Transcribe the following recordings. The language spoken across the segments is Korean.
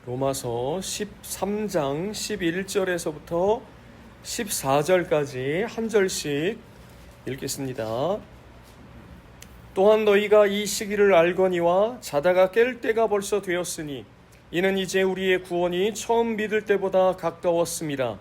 로마서 13장 11절에서부터 14절까지 한 절씩 읽겠습니다. 또한 너희가 이 시기를 알거니와 자다가 깰 때가 벌써 되었으니 이는 이제 우리의 구원이 처음 믿을 때보다 가까웠습니다.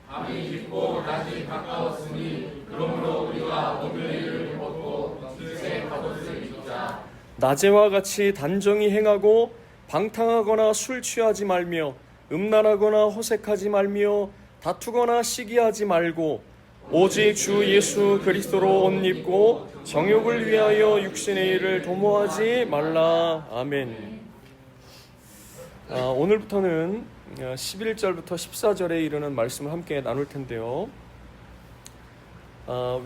밤이 깊고 낮이 가까웠으니 그러므로 우리가 오늘의 일을 벗고 빛의 갑옷을 입자. 낮에와 같이 단정히 행하고 방탕하거나 술 취하지 말며 음란하거나 호색하지 말며 다투거나 시기하지 말고 오직 주 예수 그리스도로 옷 입고 정욕을 위하여 육신의 일을 도모하지 말라. 아멘. 오늘부터는 11절부터 14절에 이르는 말씀을 함께 나눌 텐데요.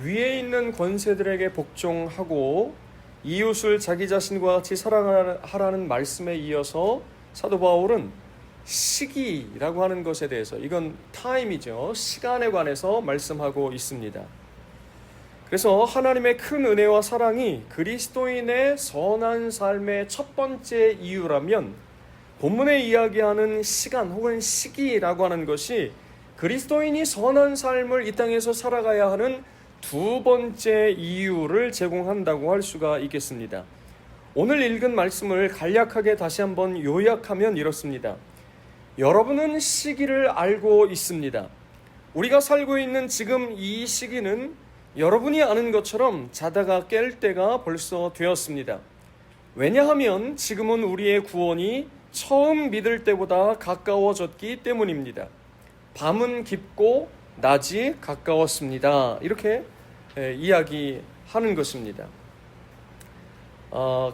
위에 있는 권세들에게 복종하고 이웃을 자기 자신과 같이 사랑하라는 말씀에 이어서 사도 바울은 시기라고 하는 것에 대해서, 이건 타임이죠, 시간에 관해서 말씀하고 있습니다. 그래서 하나님의 큰 은혜와 사랑이 그리스도인의 선한 삶의 첫 번째 이유라면, 본문에 이야기하는 시간 혹은 시기라고 하는 것이 그리스도인이 선한 삶을 이 땅에서 살아가야 하는 두 번째 이유를 제공한다고 할 수가 있겠습니다. 오늘 읽은 말씀을 간략하게 다시 한번 요약하면 이렇습니다. 여러분은 시기를 알고 있습니다. 우리가 살고 있는 지금 이 시기는 여러분이 아는 것처럼 자다가 깰 때가 벌써 되었습니다. 왜냐하면 지금은 우리의 구원이 처음 믿을 때보다 가까워졌기 때문입니다. 밤은 깊고 낮이 가까웠습니다. 이렇게 이야기하는 것입니다.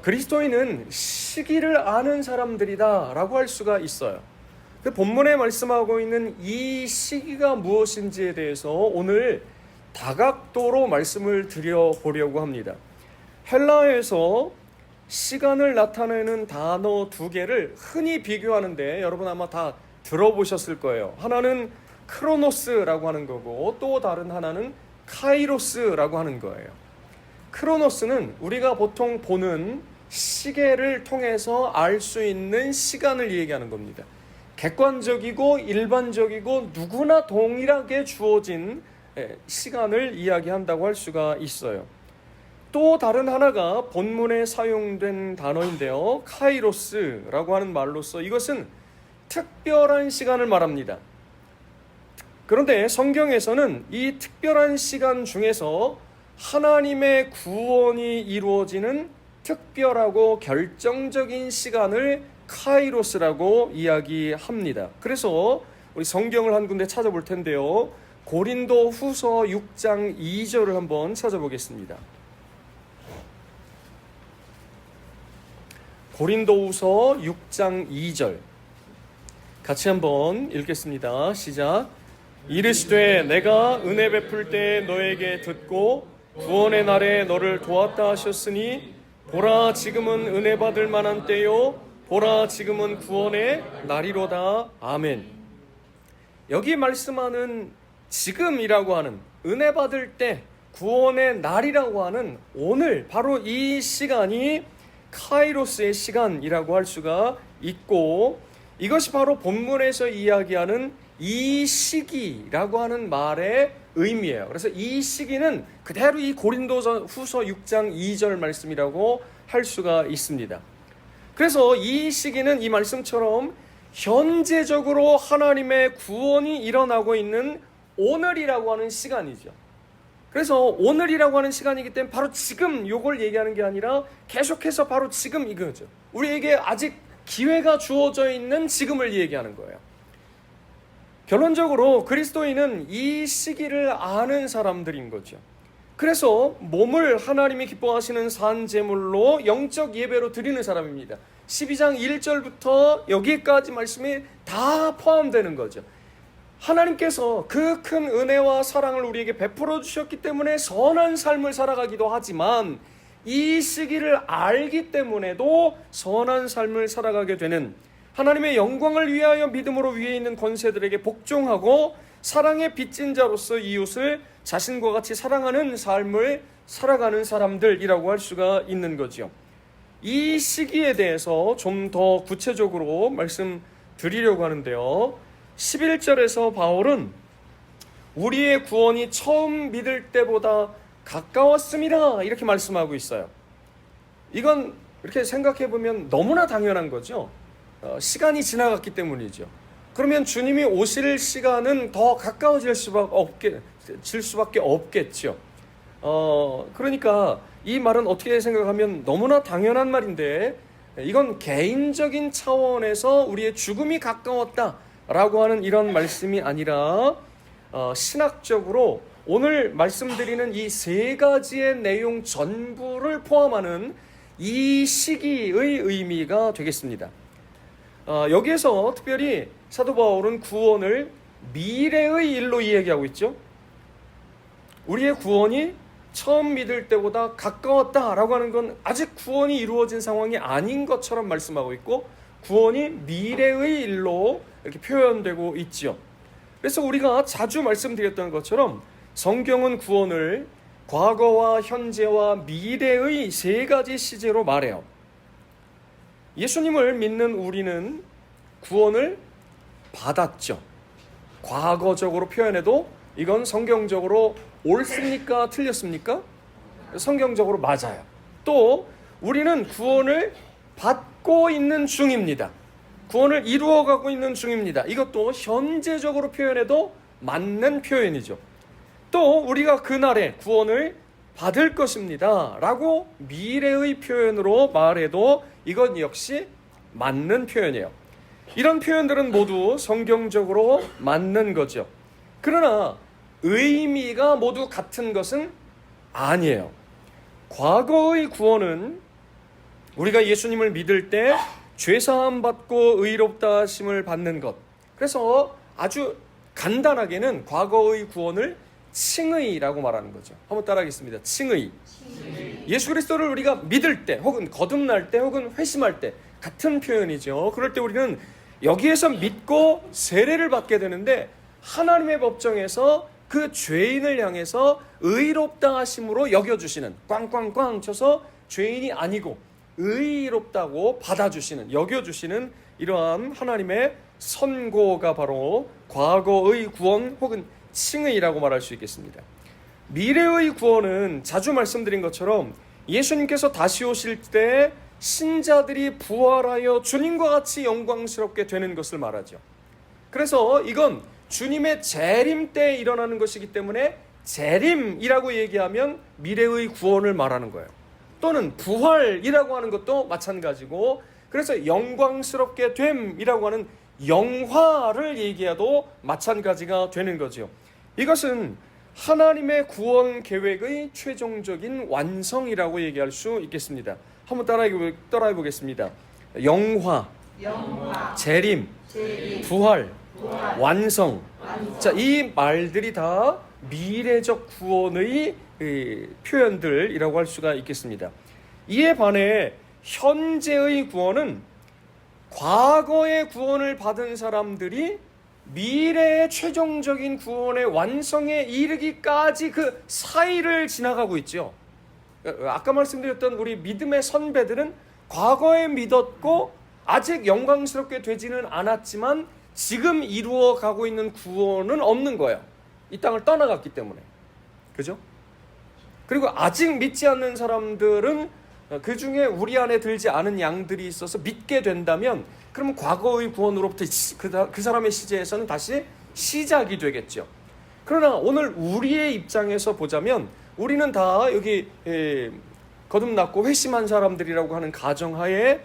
그리스도인은 시기를 아는 사람들이다 라고 할 수가 있어요. 본문에 말씀하고 있는 이 시기가 무엇인지에 대해서 오늘 다각도로 말씀을 드려보려고 합니다. 헬라어에서 시간을 나타내는 단어 두 개를 흔히 비교하는데 여러분 아마 다 들어보셨을 거예요. 하나는 크로노스라고 하는 거고 또 다른 하나는 카이로스라고 하는 거예요. 크로노스는 우리가 보통 보는 시계를 통해서 알 수 있는 시간을 얘기하는 겁니다. 객관적이고 일반적이고 누구나 동일하게 주어진 시간을 이야기한다고 할 수가 있어요. 또 다른 하나가 본문에 사용된 단어인데요. 카이로스라고 하는 말로서 이것은 특별한 시간을 말합니다. 그런데 성경에서는 이 특별한 시간 중에서 하나님의 구원이 이루어지는 특별하고 결정적인 시간을 카이로스라고 이야기합니다. 그래서 우리 성경을 한 군데 찾아볼 텐데요. 고린도 후서 6장 2절을 한번 찾아보겠습니다. 고린도 후서 6장 2절 같이 한번 읽겠습니다. 시작. 이르시되 내가 은혜 베풀 때 너에게 듣고 구원의 날에 너를 도왔다 하셨으니 보라 지금은 은혜 받을 만한 때요 보라 지금은 구원의 날이로다. 아멘. 여기 말씀하는 지금이라고 하는 은혜 받을 때 구원의 날이라고 하는 오늘 바로 이 시간이 카이로스의 시간이라고 할 수가 있고 이것이 바로 본문에서 이야기하는 이 시기라고 하는 말의 의미예요. 그래서 이 시기는 그대로 이 고린도후서 6장 2절 말씀이라고 할 수가 있습니다. 그래서 이 시기는 이 말씀처럼 현재적으로 하나님의 구원이 일어나고 있는 오늘이라고 하는 시간이죠. 그래서 오늘이라고 하는 시간이기 때문에 바로 지금 요걸 얘기하는 게 아니라 계속해서 바로 지금 이거죠. 우리에게 아직 기회가 주어져 있는 지금을 얘기하는 거예요. 결론적으로 그리스도인은 이 시기를 아는 사람들인 거죠. 그래서 몸을 하나님이 기뻐하시는 산제물로 영적 예배로 드리는 사람입니다. 12장 1절부터 여기까지 말씀이 다 포함되는 거죠. 하나님께서 그 큰 은혜와 사랑을 우리에게 베풀어 주셨기 때문에 선한 삶을 살아가기도 하지만 이 시기를 알기 때문에도 선한 삶을 살아가게 되는, 하나님의 영광을 위하여 믿음으로 위에 있는 권세들에게 복종하고 사랑의 빚진 자로서 이웃을 자신과 같이 사랑하는 삶을 살아가는 사람들이라고 할 수가 있는 거죠. 이 시기에 대해서 좀 더 구체적으로 말씀 드리려고 하는데요. 11절에서 바울은 우리의 구원이 처음 믿을 때보다 가까웠습니다, 이렇게 말씀하고 있어요. 이건 이렇게 생각해 보면 너무나 당연한 거죠. 시간이 지나갔기 때문이죠. 그러면 주님이 오실 시간은 더 가까워질 수밖에 없겠죠. 그러니까 이 말은 어떻게 생각하면 너무나 당연한 말인데, 이건 개인적인 차원에서 우리의 죽음이 가까웠다라고 하는 이런 말씀이 아니라 신학적으로 오늘 말씀드리는 이 세 가지의 내용 전부를 포함하는 이 시기의 의미가 되겠습니다. 여기에서 특별히 사도 바울은 구원을 미래의 일로 이야기하고 있죠. 우리의 구원이 처음 믿을 때보다 가까웠다라고 하는 건 아직 구원이 이루어진 상황이 아닌 것처럼 말씀하고 있고, 구원이 미래의 일로 이렇게 표현되고 있죠. 그래서 우리가 자주 말씀드렸던 것처럼 성경은 구원을 과거와 현재와 미래의 세 가지 시제로 말해요. 예수님을 믿는 우리는 구원을 받았죠. 과거적으로 표현해도 이건 성경적으로 옳습니까? 틀렸습니까? 성경적으로 맞아요. 또 우리는 구원을 받고 있는 중입니다. 구원을 이루어가고 있는 중입니다. 이것도 현재적으로 표현해도 맞는 표현이죠. 또 우리가 그날에 구원을 받을 것입니다 라고 미래의 표현으로 말해도 이건 역시 맞는 표현이에요. 이런 표현들은 모두 성경적으로 맞는 거죠. 그러나 의미가 모두 같은 것은 아니에요. 과거의 구원은 우리가 예수님을 믿을 때 죄사함 받고 의롭다 하심을 받는 것. 그래서 아주 간단하게는 과거의 구원을 칭의라고 말하는 거죠. 한번 따라하겠습니다. 칭의. 예수 그리스도를 우리가 믿을 때 혹은 거듭날 때 혹은 회심할 때 같은 표현이죠. 그럴 때 우리는 여기에서 믿고 세례를 받게 되는데, 하나님의 법정에서 그 죄인을 향해서 의롭다 하심으로 여겨주시는, 꽝꽝꽝 쳐서 죄인이 아니고 의롭다고 받아주시는, 여겨주시는 이러한 하나님의 선고가 바로 과거의 구원 혹은 칭의라고 말할 수 있겠습니다. 미래의 구원은 자주 말씀드린 것처럼 예수님께서 다시 오실 때 신자들이 부활하여 주님과 같이 영광스럽게 되는 것을 말하죠. 그래서 이건 주님의 재림 때 일어나는 것이기 때문에 재림이라고 얘기하면 미래의 구원을 말하는 거예요. 또는 부활이라고 하는 것도 마찬가지고, 그래서 영광스럽게 됨이라고 하는 영화를 얘기해도 마찬가지가 되는 거죠. 이것은 하나님의 구원 계획의 최종적인 완성이라고 얘기할 수 있겠습니다. 한번 따라해 보겠습니다. 영화, 재림, 부활, 완성. 자, 이 말들이 다 미래적 구원의 표현들이라고 할 수가 있겠습니다. 이에 반해 현재의 구원은 과거의 구원을 받은 사람들이 미래의 최종적인 구원의 완성에 이르기까지 그 사이를 지나가고 있죠. 아까 말씀드렸던 우리 믿음의 선배들은 과거에 믿었고 아직 영광스럽게 되지는 않았지만 지금 이루어가고 있는 구원은 없는 거예요. 이 땅을 떠나갔기 때문에. 그죠? 그리고 아직 믿지 않는 사람들은 그 중에 우리 안에 들지 않은 양들이 있어서 믿게 된다면, 그러면 과거의 구원으로부터 그 사람의 시제에서는 다시 시작이 되겠죠. 그러나 오늘 우리의 입장에서 보자면 우리는 다 여기 거듭났고 회심한 사람들이라고 하는 가정하에,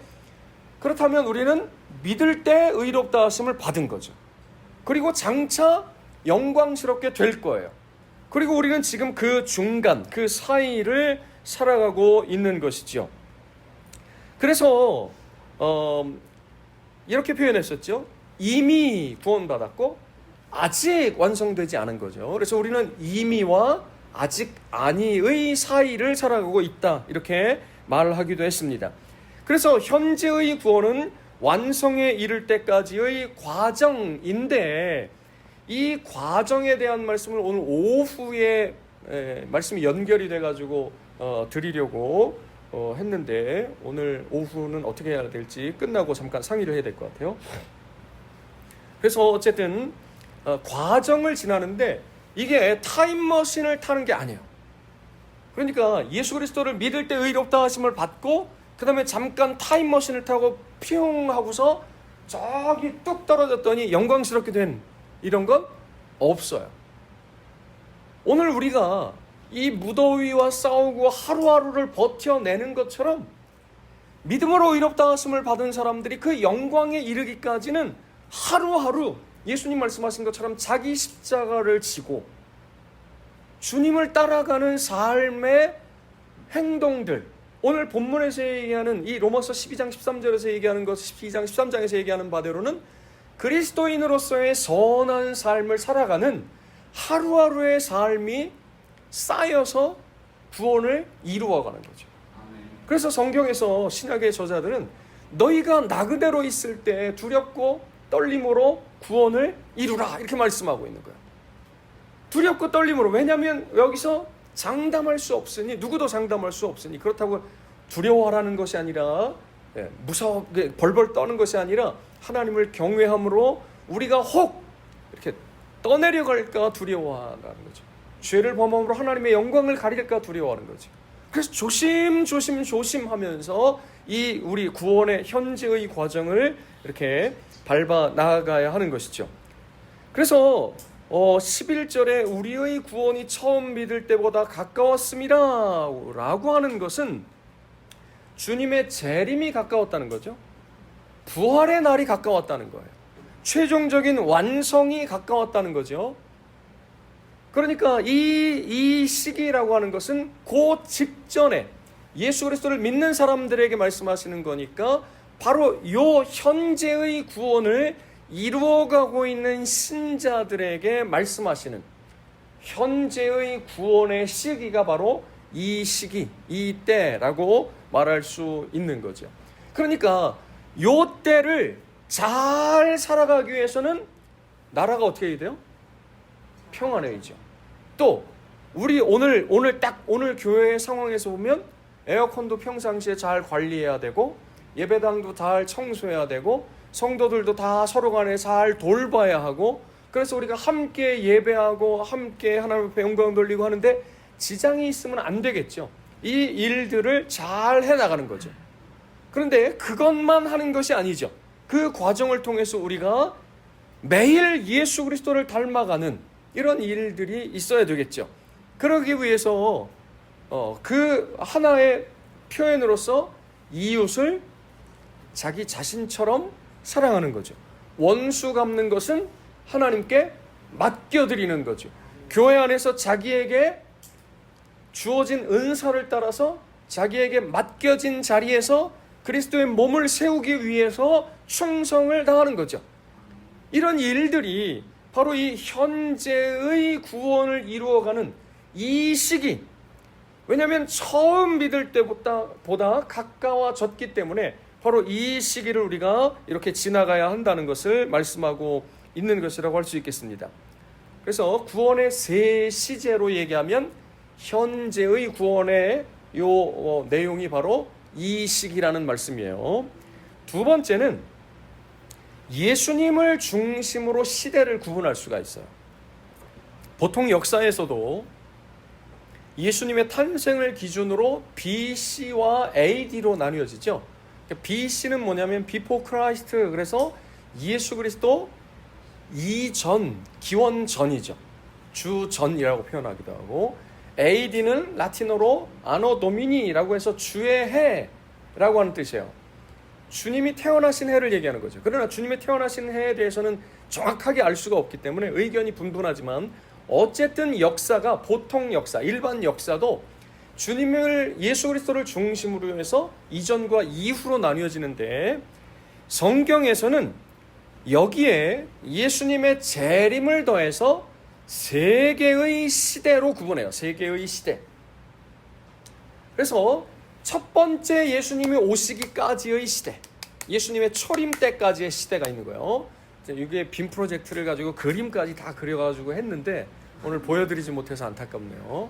그렇다면 우리는 믿을 때 의롭다 하심을 받은 거죠. 그리고 장차 영광스럽게 될 거예요. 그리고 우리는 지금 그 중간, 그 사이를 살아가고 있는 것이죠. 그래서 이렇게 표현했었죠. 이미 구원받았고 아직 완성되지 않은 거죠. 그래서 우리는 이미와 아직 아니의 사이를 살아가고 있다, 이렇게 말하기도 했습니다. 그래서 현재의 구원은 완성에 이를 때까지의 과정인데, 이 과정에 대한 말씀을 오늘 오후에 말씀이 연결이 돼가지고 드리려고 했는데, 오늘 오후는 어떻게 해야 될지 끝나고 잠깐 상의를 해야 될 것 같아요. 그래서 어쨌든 과정을 지나는데 이게 타임머신을 타는 게 아니에요. 그러니까 예수 그리스도를 믿을 때 의롭다 하심을 받고 그 다음에 잠깐 타임머신을 타고 퓨용 하고서 저기 뚝 떨어졌더니 영광스럽게 된 이런 건 없어요. 오늘 우리가 이 무더위와 싸우고 하루하루를 버텨내는 것처럼 믿음으로 의롭다 하심을 받은 사람들이 그 영광에 이르기까지는 하루하루 예수님 말씀하신 것처럼 자기 십자가를 지고 주님을 따라가는 삶의 행동들, 오늘 본문에서 얘기하는 이 로마서 12장 13절에서 얘기하는 것, 12장 13장에서 얘기하는 바대로는 그리스도인으로서의 선한 삶을 살아가는 하루하루의 삶이 쌓여서 구원을 이루어가는 거죠. 그래서 성경에서 신약의 저자들은 너희가 나 그대로 있을 때 두렵고 떨림으로 구원을 이루라 이렇게 말씀하고 있는 거예요. 두렵고 떨림으로. 왜냐하면 여기서 장담할 수 없으니, 누구도 장담할 수 없으니, 그렇다고 두려워하라는 것이 아니라 무섭게 벌벌 떠는 것이 아니라 하나님을 경외함으로 우리가 혹 이렇게 떠내려갈까 두려워하는 거죠. 죄를 범함으로 하나님의 영광을 가릴까 두려워하는 거죠. 그래서 조심하면서 이 우리 구원의 현재의 과정을 이렇게 밟아 나아가야 하는 것이죠. 그래서 11절에 우리의 구원이 처음 믿을 때보다 가까웠습니다 라고 하는 것은 주님의 재림이 가까웠다는 거죠. 부활의 날이 가까웠다는 거예요. 최종적인 완성이 가까웠다는 거죠. 그러니까 이 시기라고 하는 것은 그 직전에 예수 그리스도를 믿는 사람들에게 말씀하시는 거니까 바로 요 현재의 구원을 이루어가고 있는 신자들에게 말씀하시는 현재의 구원의 시기가 바로 이 시기, 이 때라고 말할 수 있는 거죠. 그러니까 요 때를 잘 살아가기 위해서는 나라가 어떻게 해야 돼요? 평안해야죠. 또 우리 오늘 교회 상황에서 보면 에어컨도 평상시에 잘 관리해야 되고 예배당도 잘 청소해야 되고 성도들도 다 서로 간에 잘 돌봐야 하고, 그래서 우리가 함께 예배하고 함께 하나님 앞에 영광 돌리고 하는데 지장이 있으면 안 되겠죠. 이 일들을 잘 해나가는 거죠. 그런데 그것만 하는 것이 아니죠. 그 과정을 통해서 우리가 매일 예수 그리스도를 닮아가는 이런 일들이 있어야 되겠죠. 그러기 위해서 그 하나의 표현으로서 이웃을 자기 자신처럼 사랑하는 거죠. 원수 갚는 것은 하나님께 맡겨드리는 거죠. 교회 안에서 자기에게 주어진 은사를 따라서 자기에게 맡겨진 자리에서 그리스도의 몸을 세우기 위해서 충성을 다하는 거죠. 이런 일들이 바로 이 현재의 구원을 이루어가는 이 시기, 왜냐하면 처음 믿을 때보다 가까워졌기 때문에 바로 이 시기를 우리가 이렇게 지나가야 한다는 것을 말씀하고 있는 것이라고 할 수 있겠습니다. 그래서 구원의 세 시제로 얘기하면 현재의 구원의 내용이 바로 이 시기라는 말씀이에요. 두 번째는 예수님을 중심으로 시대를 구분할 수가 있어요. 보통 역사에서도 예수님의 탄생을 기준으로 BC와 AD로 나뉘어지죠. BC는 뭐냐면 Before Christ, 그래서 예수 그리스도 이전, 기원 전이죠. 주 전이라고 표현하기도 하고, AD는 라틴어로 Anno Domini라고 해서 주의 해라고 하는 뜻이에요. 주님이 태어나신 해를 얘기하는 거죠. 그러나 주님의 태어나신 해에 대해서는 정확하게 알 수가 없기 때문에 의견이 분분하지만 어쨌든 역사가 보통 역사, 일반 역사도 주님을 예수 그리스도를 중심으로 해서 이전과 이후로 나뉘어지는데, 성경에서는 여기에 예수님의 재림을 더해서 세 개의 시대로 구분해요. 세 개의 시대. 그래서 첫 번째 예수님이 오시기까지의 시대, 예수님의 초림 때까지의 시대가 있는 거예요. 이게 빔 프로젝트를 가지고 그림까지 다 그려가지고 했는데 오늘 보여드리지 못해서 안타깝네요.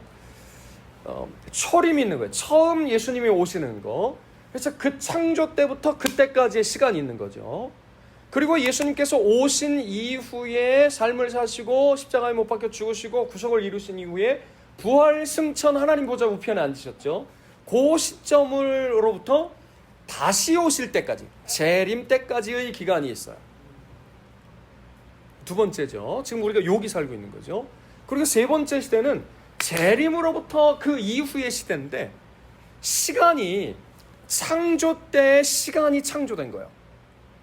초림이 있는 거예요. 처음 예수님이 오시는 거. 그래서 그 창조 때부터 그때까지의 시간이 있는 거죠. 그리고 예수님께서 오신 이후에 삶을 사시고 십자가에 못 박혀 죽으시고 구속을 이루신 이후에 부활 승천 하나님 보좌 우편에 앉으셨죠. 그 시점으로부터 다시 오실 때까지, 재림 때까지의 기간이 있어요. 두 번째죠. 지금 우리가 여기 살고 있는 거죠. 그리고 세 번째 시대는 재림으로부터 그 이후의 시대인데, 시간이 창조 때 시간이 창조된 거예요.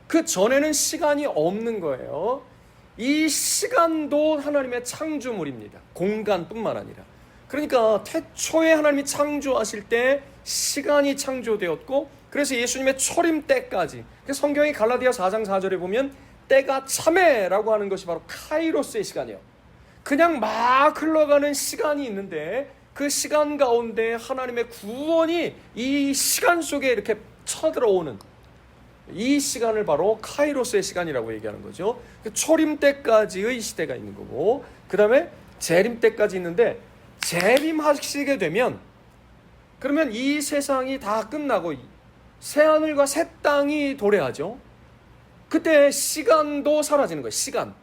그 전에는 시간이 없는 거예요. 이 시간도 하나님의 창조물입니다. 공간뿐만 아니라. 그러니까 태초에 하나님이 창조하실 때 시간이 창조되었고, 그래서 예수님의 초림 때까지, 성경이 갈라디아 4장 4절에 보면 때가 참에라고 하는 것이 바로 카이로스의 시간이에요. 그냥 막 흘러가는 시간이 있는데 그 시간 가운데 하나님의 구원이 이 시간 속에 이렇게 쳐들어오는 이 시간을 바로 카이로스의 시간이라고 얘기하는 거죠. 초림 때까지의 시대가 있는 거고, 그 다음에 재림 때까지 있는데, 재림하시게 되면 그러면 이 세상이 다 끝나고 새하늘과 새 땅이 도래하죠. 그때 시간도 사라지는 거예요. 시간.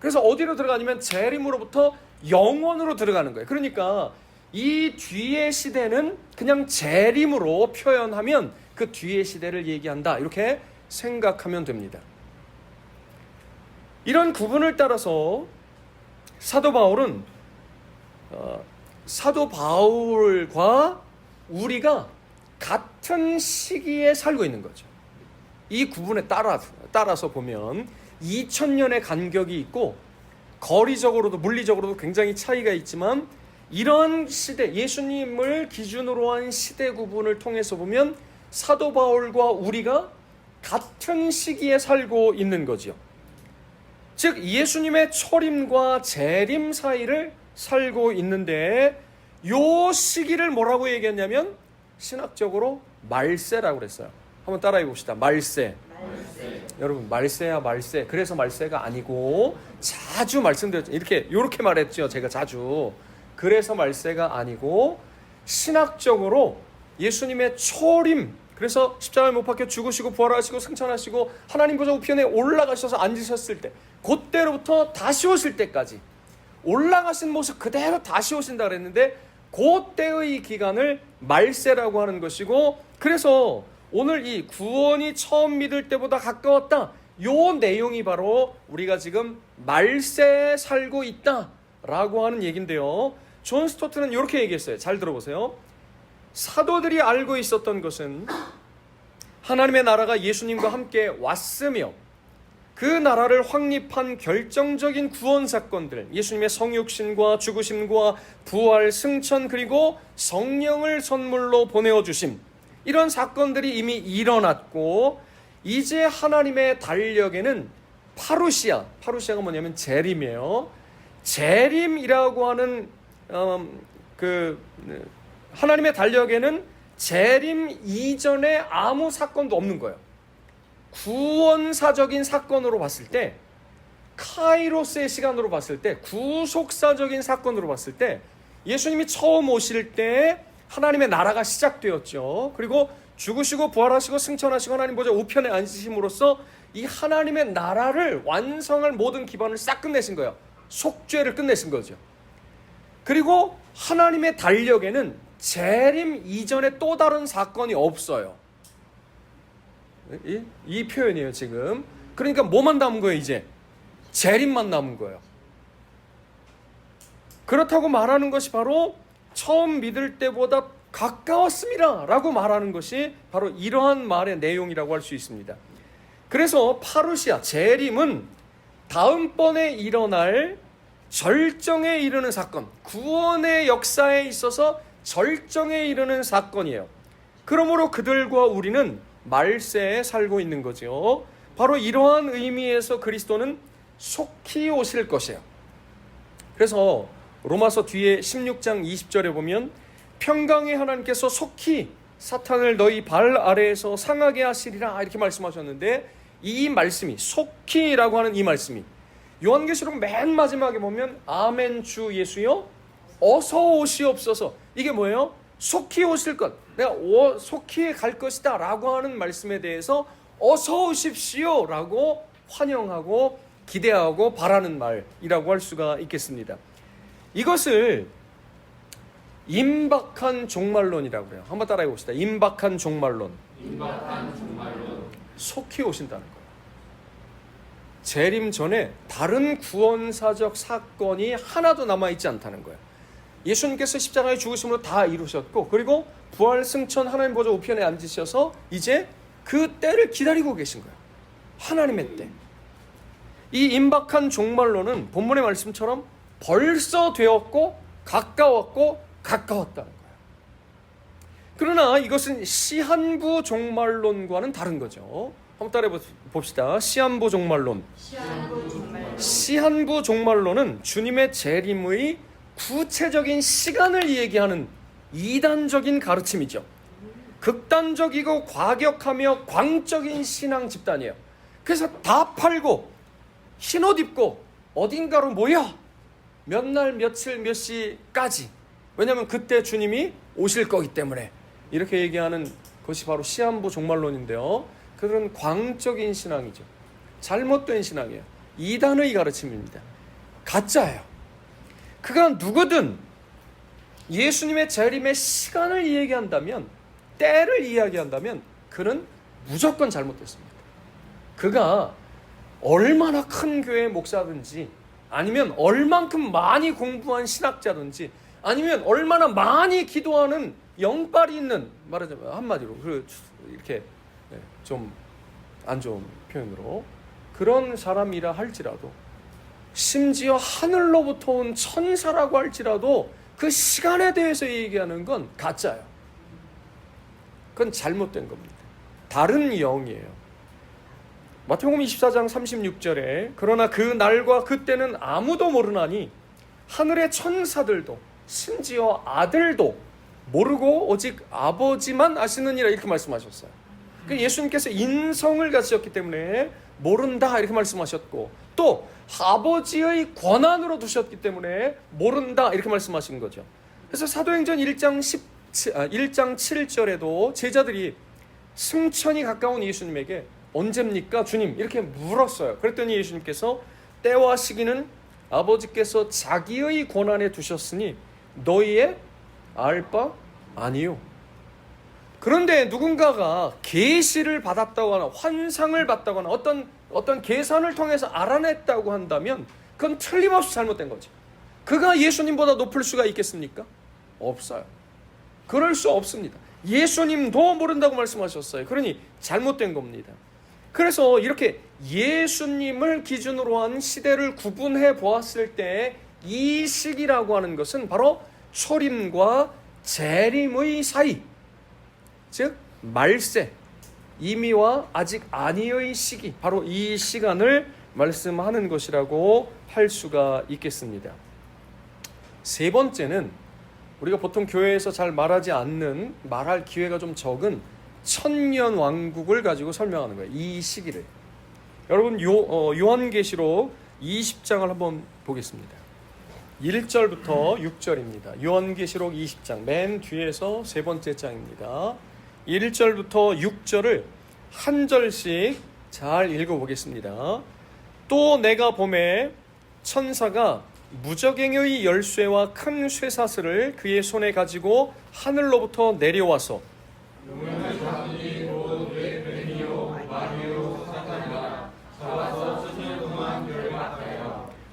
그래서 어디로 들어가냐면 재림으로부터 영원으로 들어가는 거예요. 그러니까 이 뒤의 시대는 그냥 재림으로 표현하면 그 뒤의 시대를 얘기한다, 이렇게 생각하면 됩니다. 이런 구분을 따라서 사도 바울과 우리가 같은 시기에 살고 있는 거죠. 이 구분에 따라서 보면 2000년의 간격이 있고, 거리적으로도 물리적으로도 굉장히 차이가 있지만, 이런 시대, 예수님을 기준으로 한 시대 구분을 통해서 보면 사도 바울과 우리가 같은 시기에 살고 있는 거죠. 즉 예수님의 초림과 재림 사이를 살고 있는데, 요 시기를 뭐라고 얘기했냐면 신학적으로 말세라고 그랬어요. 한번 따라해 봅시다. 말세. 여러분, 말세야 말세. 그래서 말세가 아니고, 자주 말씀드렸죠. 이렇게 말했죠. 제가 자주. 그래서 말세가 아니고, 신학적으로 예수님의 초림, 그래서 십자가에 못 박혀 죽으시고 부활하시고 승천하시고 하나님 보좌 우편에 올라가셔서 앉으셨을 때, 그때로부터 다시 오실 때까지 올라가신 모습 그대로 다시 오신다 그랬는데, 그때의 기간을 말세라고 하는 것이고, 그래서 오늘 이 구원이 처음 믿을 때보다 가까웠다, 요 내용이 바로 우리가 지금 말세에 살고 있다라고 하는 얘기인데요. 존 스토트는 이렇게 얘기했어요. 잘 들어보세요. 사도들이 알고 있었던 것은 하나님의 나라가 예수님과 함께 왔으며, 그 나라를 확립한 결정적인 구원 사건들, 예수님의 성육신과 죽으심과 부활, 승천, 그리고 성령을 선물로 보내어 주심, 이런 사건들이 이미 일어났고, 이제 하나님의 달력에는 파루시아가 뭐냐면 재림이에요. 재림이라고 하는 하나님의 달력에는 재림 이전에 아무 사건도 없는 거예요. 구원사적인 사건으로 봤을 때, 카이로스의 시간으로 봤을 때, 구속사적인 사건으로 봤을 때, 예수님이 처음 오실 때 하나님의 나라가 시작되었죠. 그리고 죽으시고 부활하시고 승천하시고 하나님 보좌 우편에 앉으심으로써 이 하나님의 나라를 완성할 모든 기반을 싹 끝내신 거예요. 속죄를 끝내신 거죠. 그리고 하나님의 달력에는 재림 이전에 또 다른 사건이 없어요. 이 표현이에요 지금. 그러니까 뭐만 남은 거예요? 이제 재림만 남은 거예요. 그렇다고 말하는 것이 바로 처음 믿을 때보다 가까웠습니다 라고 말하는 것이 바로 이러한 말의 내용이라고 할 수 있습니다. 그래서 파루시아, 재림은 다음번에 일어날 절정에 이르는 사건, 구원의 역사에 있어서 절정에 이르는 사건이에요. 그러므로 그들과 우리는 말세에 살고 있는 거죠. 바로 이러한 의미에서 그리스도는 속히 오실 것이에요. 그래서 로마서 뒤에 16장 20절에 보면 평강의 하나님께서 속히 사탄을 너희 발 아래에서 상하게 하시리라, 이렇게 말씀하셨는데, 이 말씀이, 속히라고 하는 이 말씀이 요한계시록 맨 마지막에 보면 아멘 주 예수여 어서 오시옵소서, 이게 뭐예요? 속히 오실 것, 내가 속히 갈 것이다 라고 하는 말씀에 대해서 어서 오십시오 라고 환영하고 기대하고 바라는 말이라고 할 수가 있겠습니다. 이것을 임박한 종말론이라고 해요. 한번 따라해 봅시다. 임박한 종말론. 속히 오신다는 거예요. 재림 전에 다른 구원사적 사건이 하나도 남아있지 않다는 거예요. 예수님께서 십자가의 죽으심으로 다 이루셨고, 그리고 부활 승천 하나님 보좌 우편에 앉으셔서 이제 그 때를 기다리고 계신 거예요. 하나님의 때. 이 임박한 종말론은 본문의 말씀처럼 벌써 되었고 가까웠고 가까웠다는 거예요. 그러나 이것은 시한부 종말론과는 다른 거죠. 한번 따라해 봅시다. 시한부 종말론. 시한부 종말론은 주님의 재림의 구체적인 시간을 얘기하는 이단적인 가르침이죠. 극단적이고 과격하며 광적인 신앙 집단이에요. 그래서 다 팔고 흰옷 입고 어딘가로 모여 몇 날 며칠 몇 시까지, 왜냐하면 그때 주님이 오실 거기 때문에 이렇게 얘기하는 것이 바로 시한부 종말론인데요. 그런 광적인 신앙이죠. 잘못된 신앙이에요. 이단의 가르침입니다. 가짜예요. 그가 누구든 예수님의 재림의 시간을 이야기한다면, 때를 이야기한다면 그는 무조건 잘못됐습니다. 그가 얼마나 큰 교회 목사든지, 아니면 얼만큼 많이 공부한 신학자든지, 아니면 얼마나 많이 기도하는 영빨이 있는, 말하자면 한마디로 이렇게 좀 안 좋은 표현으로 그런 사람이라 할지라도, 심지어 하늘로부터 온 천사라고 할지라도 그 시간에 대해서 얘기하는 건 가짜예요. 그건 잘못된 겁니다. 다른 영이에요. 마태복음 24장 36절에 그러나 그 날과 그때는 아무도 모르나니 하늘의 천사들도 심지어 아들도 모르고 오직 아버지만 아시느니라, 이렇게 말씀하셨어요. 예수님께서 인성을 가지셨기 때문에 모른다 이렇게 말씀하셨고, 또 아버지의 권한으로 두셨기 때문에 모른다 이렇게 말씀하신 거죠. 그래서 사도행전 1장 7절에도 제자들이 승천이 가까운 예수님에게 언제입니까 주님? 이렇게 물었어요. 그랬더니 예수님께서 때와 시기는 아버지께서 자기의 권한에 두셨으니 너희의 알 바 아니요. 그런데 누군가가 계시를 받았다거나 환상을 받다거나 어떤 계산을 통해서 알아냈다고 한다면 그건 틀림없이 잘못된 거죠. 그가 예수님보다 높을 수가 있겠습니까? 없어요. 그럴 수 없습니다. 예수님도 모른다고 말씀하셨어요. 그러니 잘못된 겁니다. 그래서 이렇게 예수님을 기준으로 한 시대를 구분해 보았을 때 이 시기라고 하는 것은 바로 초림과 재림의 사이, 즉 말세, 이미와 아직 아니의 시기, 바로 이 시간을 말씀하는 것이라고 할 수가 있겠습니다. 세 번째는 우리가 보통 교회에서 잘 말하지 않는, 말할 기회가 좀 적은 천년 왕국을 가지고 설명하는 거예요. 이 시기를. 여러분 요한계시록 20장을 한번 보겠습니다. 1절부터 6절입니다. 요한계시록 20장 맨 뒤에서 세 번째 장입니다. 1절부터 6절을 한 절씩 잘 읽어보겠습니다. 또 내가 보매 천사가 무저갱의 열쇠와 큰 쇠사슬을 그의 손에 가지고 하늘로부터 내려와서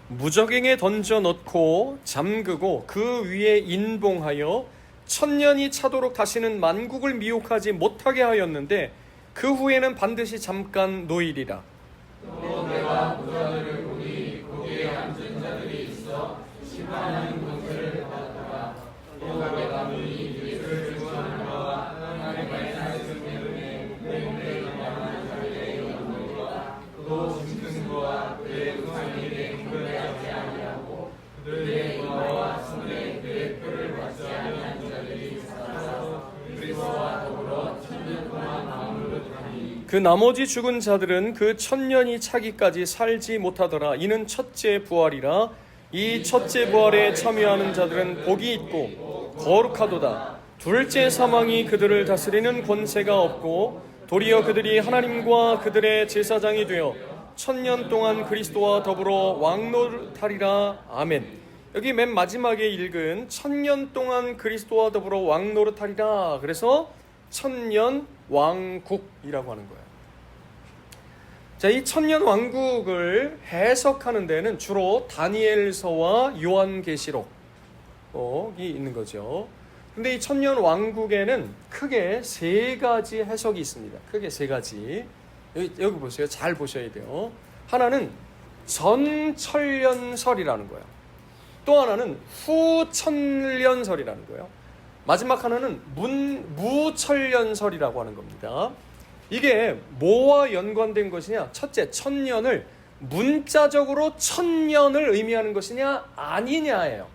무저갱에 던져 넣고 잠그고 그 위에 인봉하여 천년이 차도록 다시는 만국을 미혹하지 못하게 하였는데 그 후에는 반드시 잠깐 노일이라. 또 내가 무자들을 보니 거기에 앉은 자들이 있어 심판하는 권세를 받았다가 또 내가 눈이 예수를 주관하는 자와 하나님의 말씀을 때문에 몸에 영향하는 자들의 영혼과 또 짐승과 그의 우상에게 경배하지 아니하고 그들의 은혜와 손에 그의 표를 받지 아니한 자들이 살아서 그리스도와 더불어 천년 동안 왕노릇하니 그 나머지 죽은 자들은 그 천년이 차기까지 살지 못하더라. 이는 첫째 부활이라. 이 첫째 부활에 참여하는 자들은 복이 있고 거룩하도다. 둘째 사망이 그들을 다스리는 권세가 없고 도리어 그들이 하나님과 그들의 제사장이 되어 천년 동안 그리스도와 더불어 왕노릇하리라. 아멘. 여기 맨 마지막에 읽은 천년 동안 그리스도와 더불어 왕노릇하리라. 그래서 천년 왕국이라고 하는 거예요. 자, 이 천년 왕국을 해석하는 데는 주로 다니엘서와 요한계시록이 있는 거죠. 근데 이 천년 왕국에는 크게 세 가지 해석이 있습니다. 크게 세 가지. 여기 보세요. 잘 보셔야 돼요. 하나는 전천년설이라는 거예요. 또 하나는 후천년설이라는 거예요. 마지막 하나는 무천년설이라고 하는 겁니다. 이게 뭐와 연관된 것이냐? 첫째, 천년을 문자적으로 천년을 의미하는 것이냐 아니냐예요.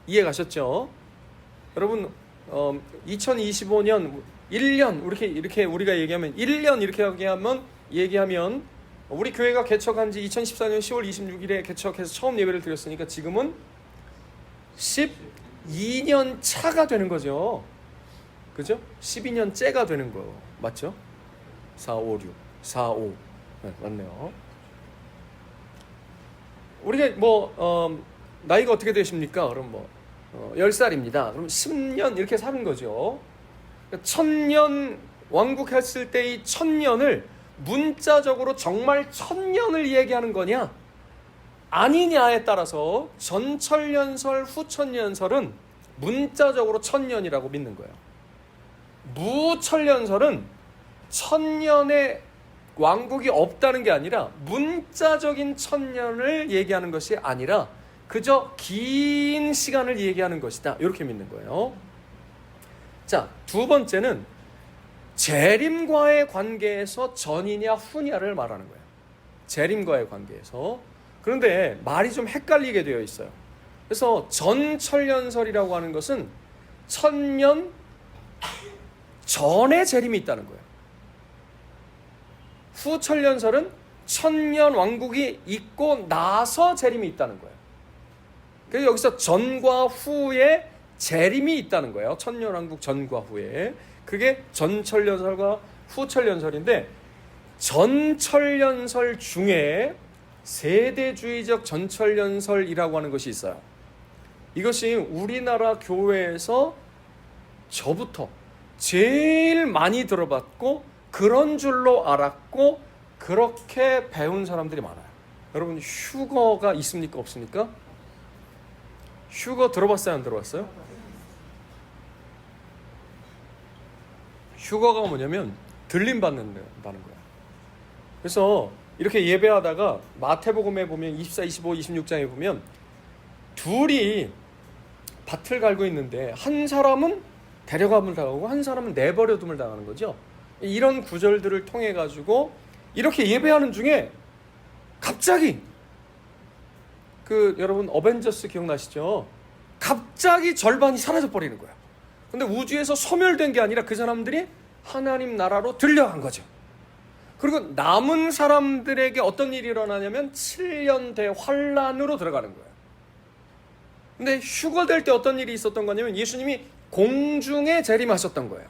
이해 가셨죠? 여러분 2025년 1년 이렇게 우리가 얘기하면 1년 이렇게 얘기하면 우리 교회가 개척한 지 2014년 10월 26일에 개척해서 처음 예배를 드렸으니까 지금은 12년 차가 되는 거죠. 그죠? 12년째가 되는 거 맞죠? 4, 5, 6, 4, 5 네, 맞네요. 우리가 나이가 어떻게 되십니까? 그럼 10살입니다. 그럼 10년 이렇게 사는 거죠. 천년 왕국했을 때 이 천년을 문자적으로 정말 천년을 얘기하는 거냐 아니냐에 따라서 전천년설, 후천년설은 문자적으로 천년이라고 믿는 거예요. 무천년설은 천년의 왕국이 없다는 게 아니라 문자적인 천년을 얘기하는 것이 아니라 그저 긴 시간을 얘기하는 것이다. 이렇게 믿는 거예요. 자, 두 번째는 재림과의 관계에서 전이냐 후냐를 말하는 거예요. 재림과의 관계에서. 그런데 말이 좀 헷갈리게 되어 있어요. 그래서 전천년설이라고 하는 것은 천년 전에 재림이 있다는 거예요. 후천년설은 천년 왕국이 있고 나서 재림이 있다는 거예요. 그래서 여기서 전과 후에 재림이 있다는 거예요. 천년 왕국 전과 후에. 그게 전천년설과 후천년설인데 전천년설 중에 세대주의적 전천년설이라고 하는 것이 있어요. 이것이 우리나라 교회에서 저부터 제일 많이 들어봤고 그런 줄로 알았고 그렇게 배운 사람들이 많아요. 여러분 휴거가 있습니까 없습니까? 휴거 들어봤어요 안 들어봤어요? 휴거가 뭐냐면 들림 받는다는 거야. 그래서 이렇게 예배하다가 마태복음에 보면 24, 25, 26장에 보면 둘이 밭을 갈고 있는데 한 사람은 데려감을 당하고 한 사람은 내버려둠을 당하는 거죠. 이런 구절들을 통해 가지고 이렇게 예배하는 중에 갑자기 여러분 어벤져스 기억나시죠? 갑자기 절반이 사라져 버리는 거야. 근데 우주에서 소멸된 게 아니라 그 사람들이 하나님 나라로 들려간 거죠. 그리고 남은 사람들에게 어떤 일이 일어나냐면 7년 대환란으로 들어가는 거예요. 근데 휴거될 때 어떤 일이 있었던 거냐면 예수님이 공중에 재림하셨던 거예요.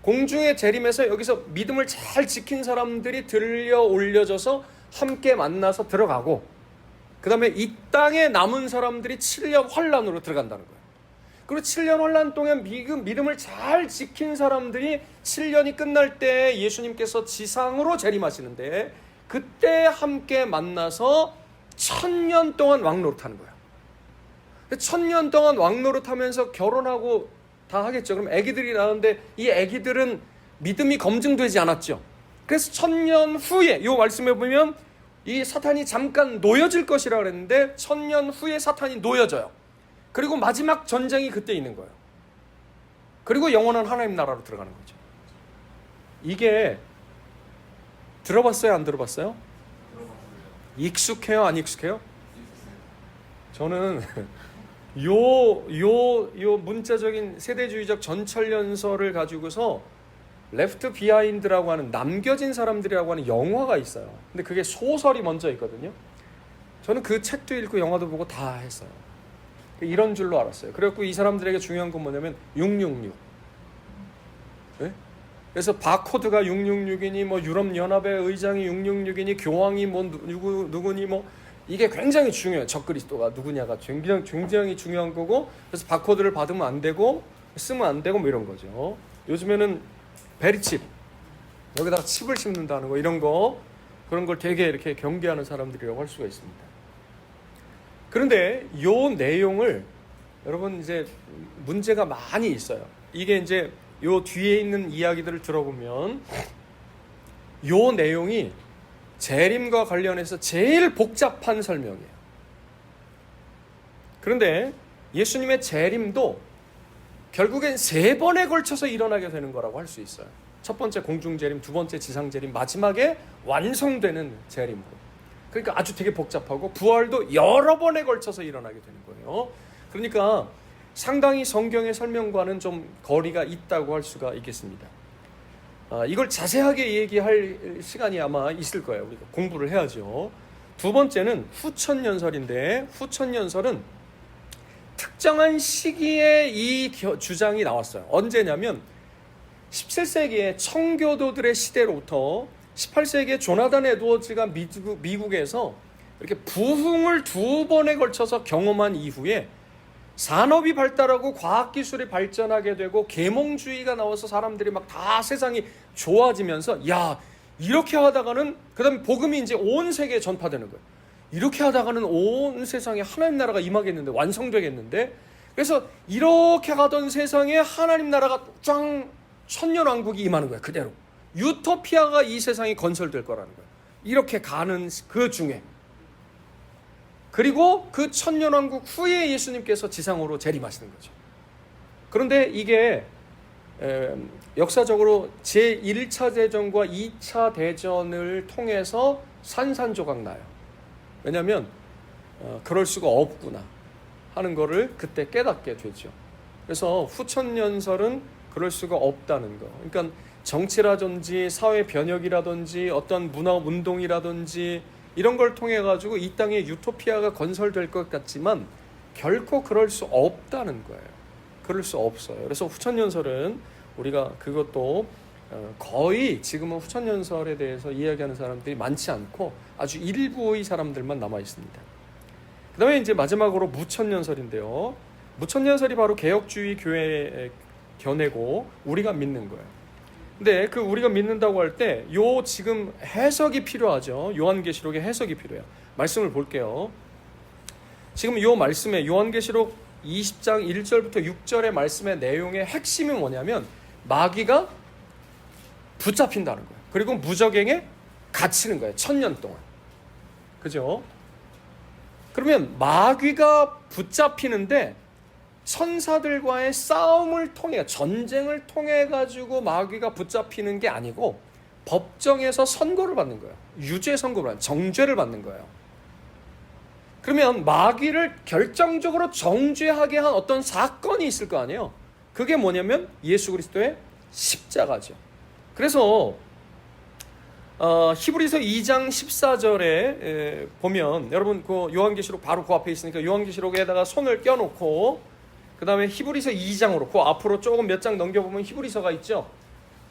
공중에 재림해서 여기서 믿음을 잘 지킨 사람들이 들려 올려져서 함께 만나서 들어가고 그 다음에 이 땅에 남은 사람들이 7년 환란으로 들어간다는 거예요. 그리고 7년 환란 동안 믿음을 잘 지킨 사람들이 7년이 끝날 때 예수님께서 지상으로 재림하시는데 그때 함께 만나서 1000년 동안 왕노릇하는 거예요. 1000년 동안 왕노릇하면서 결혼하고 다 하겠죠. 그럼 아기들이 나오는데 이 아기들은 믿음이 검증되지 않았죠. 그래서 1000년 후에 이 말씀에 보면 이 사탄이 잠깐 놓여질 것이라고 그랬는데 1000년 후에 사탄이 놓여져요. 그리고 마지막 전쟁이 그때 있는 거예요. 그리고 영원한 하나님 나라로 들어가는 거죠. 이게 들어봤어요? 안 들어봤어요? 익숙해요? 안 익숙해요? 저는 요 문자적인 세대주의적 전천년설을 가지고서 레프트 비하인드라고 하는 남겨진 사람들이라고 하는 영화가 있어요. 근데 그게 소설이 먼저 있거든요. 저는 그 책도 읽고 영화도 보고 다 했어요. 이런 줄로 알았어요. 그래갖고 이 사람들에게 중요한 건 뭐냐면 666. 네? 그래서 바코드가 666이니 뭐 유럽연합의 의장이 666이니 교황이 뭐 누구니 뭐 이게 굉장히 중요해요. 적그리스도가 누구냐가 굉장히 중요한 거고, 그래서 바코드를 받으면 안 되고 쓰면 안 되고 뭐 이런 거죠. 요즘에는 베리칩, 여기다가 칩을 심는다는 거, 이런 거, 그런 걸 되게 이렇게 경계하는 사람들이라고 할 수가 있습니다. 그런데 요 내용을 여러분 이제 문제가 많이 있어요. 이게 이제 요 뒤에 있는 이야기들을 들어보면 요 내용이 재림과 관련해서 제일 복잡한 설명이에요. 그런데 예수님의 재림도 결국엔 3번에 걸쳐서 일어나게 되는 거라고 할 수 있어요. 첫 번째 공중재림, 두 번째 지상재림, 마지막에 완성되는 재림으로. 그러니까 아주 되게 복잡하고 부활도 여러 번에 걸쳐서 일어나게 되는 거예요. 그러니까 상당히 성경의 설명과는 좀 거리가 있다고 할 수가 있겠습니다. 이걸 자세하게 얘기할 시간이 아마 있을 거예요. 우리가 공부를 해야죠. 두 번째는 후천연설인데, 후천연설은 특정한 시기에 이 주장이 나왔어요. 언제냐면 17세기의 청교도들의 시대로부터 18세기에 조나단 에드워즈가 미국에서 이렇게 부흥을 2번에 걸쳐서 경험한 이후에 산업이 발달하고 과학기술이 발전하게 되고 계몽주의가 나와서 사람들이 막 다 세상이 좋아지면서, 야, 이렇게 하다가는, 그 다음에 복음이 이제 온 세계에 전파되는 거예요. 이렇게 하다가는 온 세상에 하나님 나라가 임하겠는데, 완성되겠는데, 그래서 이렇게 가던 세상에 하나님 나라가 짱 천년왕국이 임하는 거예요. 그대로 유토피아가 이 세상에 건설될 거라는 거예요. 이렇게 가는 그 중에, 그리고 그 천년왕국 후에 예수님께서 지상으로 재림하시는 거죠. 그런데 이게 역사적으로 제1차 대전과 2차 대전을 통해서 산산조각 나요. 왜냐하면 그럴 수가 없구나 하는 거를 그때 깨닫게 되죠. 그래서 후천연설은 그럴 수가 없다는 거. 그러니까 정치라든지 사회 변혁이라든지 어떤 문화 운동이라든지 이런 걸 통해 가지고 이 땅에 유토피아가 건설될 것 같지만 결코 그럴 수 없다는 거예요. 그럴 수 없어요. 그래서 후천연설은 우리가 그것도 거의 지금은 후천연설에 대해서 이야기하는 사람들이 많지 않고 아주 일부의 사람들만 남아 있습니다. 그 다음에 이제 마지막으로 무천연설인데요. 무천연설이 바로 개혁주의 교회의 견해고 우리가 믿는 거예요. 근데 그 우리가 믿는다고 할 때 요 지금 해석이 필요하죠. 요한계시록의 해석이 필요해요. 말씀을 볼게요. 지금 요 말씀에 요한계시록 20장 1절부터 6절의 말씀의 내용의 핵심이 뭐냐면 마귀가 붙잡힌다는 거예요. 그리고 무저갱에 갇히는 거예요. 1000년 동안. 그죠? 그러면 마귀가 붙잡히는데 천사들과의 싸움을 통해, 전쟁을 통해 가지고 마귀가 붙잡히는 게 아니고 법정에서 선고를 받는 거예요. 유죄 선고를 받는, 정죄를 받는 거예요. 그러면 마귀를 결정적으로 정죄하게 한 어떤 사건이 있을 거 아니에요. 그게 뭐냐면 예수 그리스도의 십자가죠. 그래서 히브리서 2장 14절에 보면, 여러분 그 요한계시록 바로 그 앞에 있으니까 요한계시록에다가 손을 껴놓고 그 다음에 히브리서 2장으로 그 앞으로 조금 몇 장 넘겨보면 히브리서가 있죠.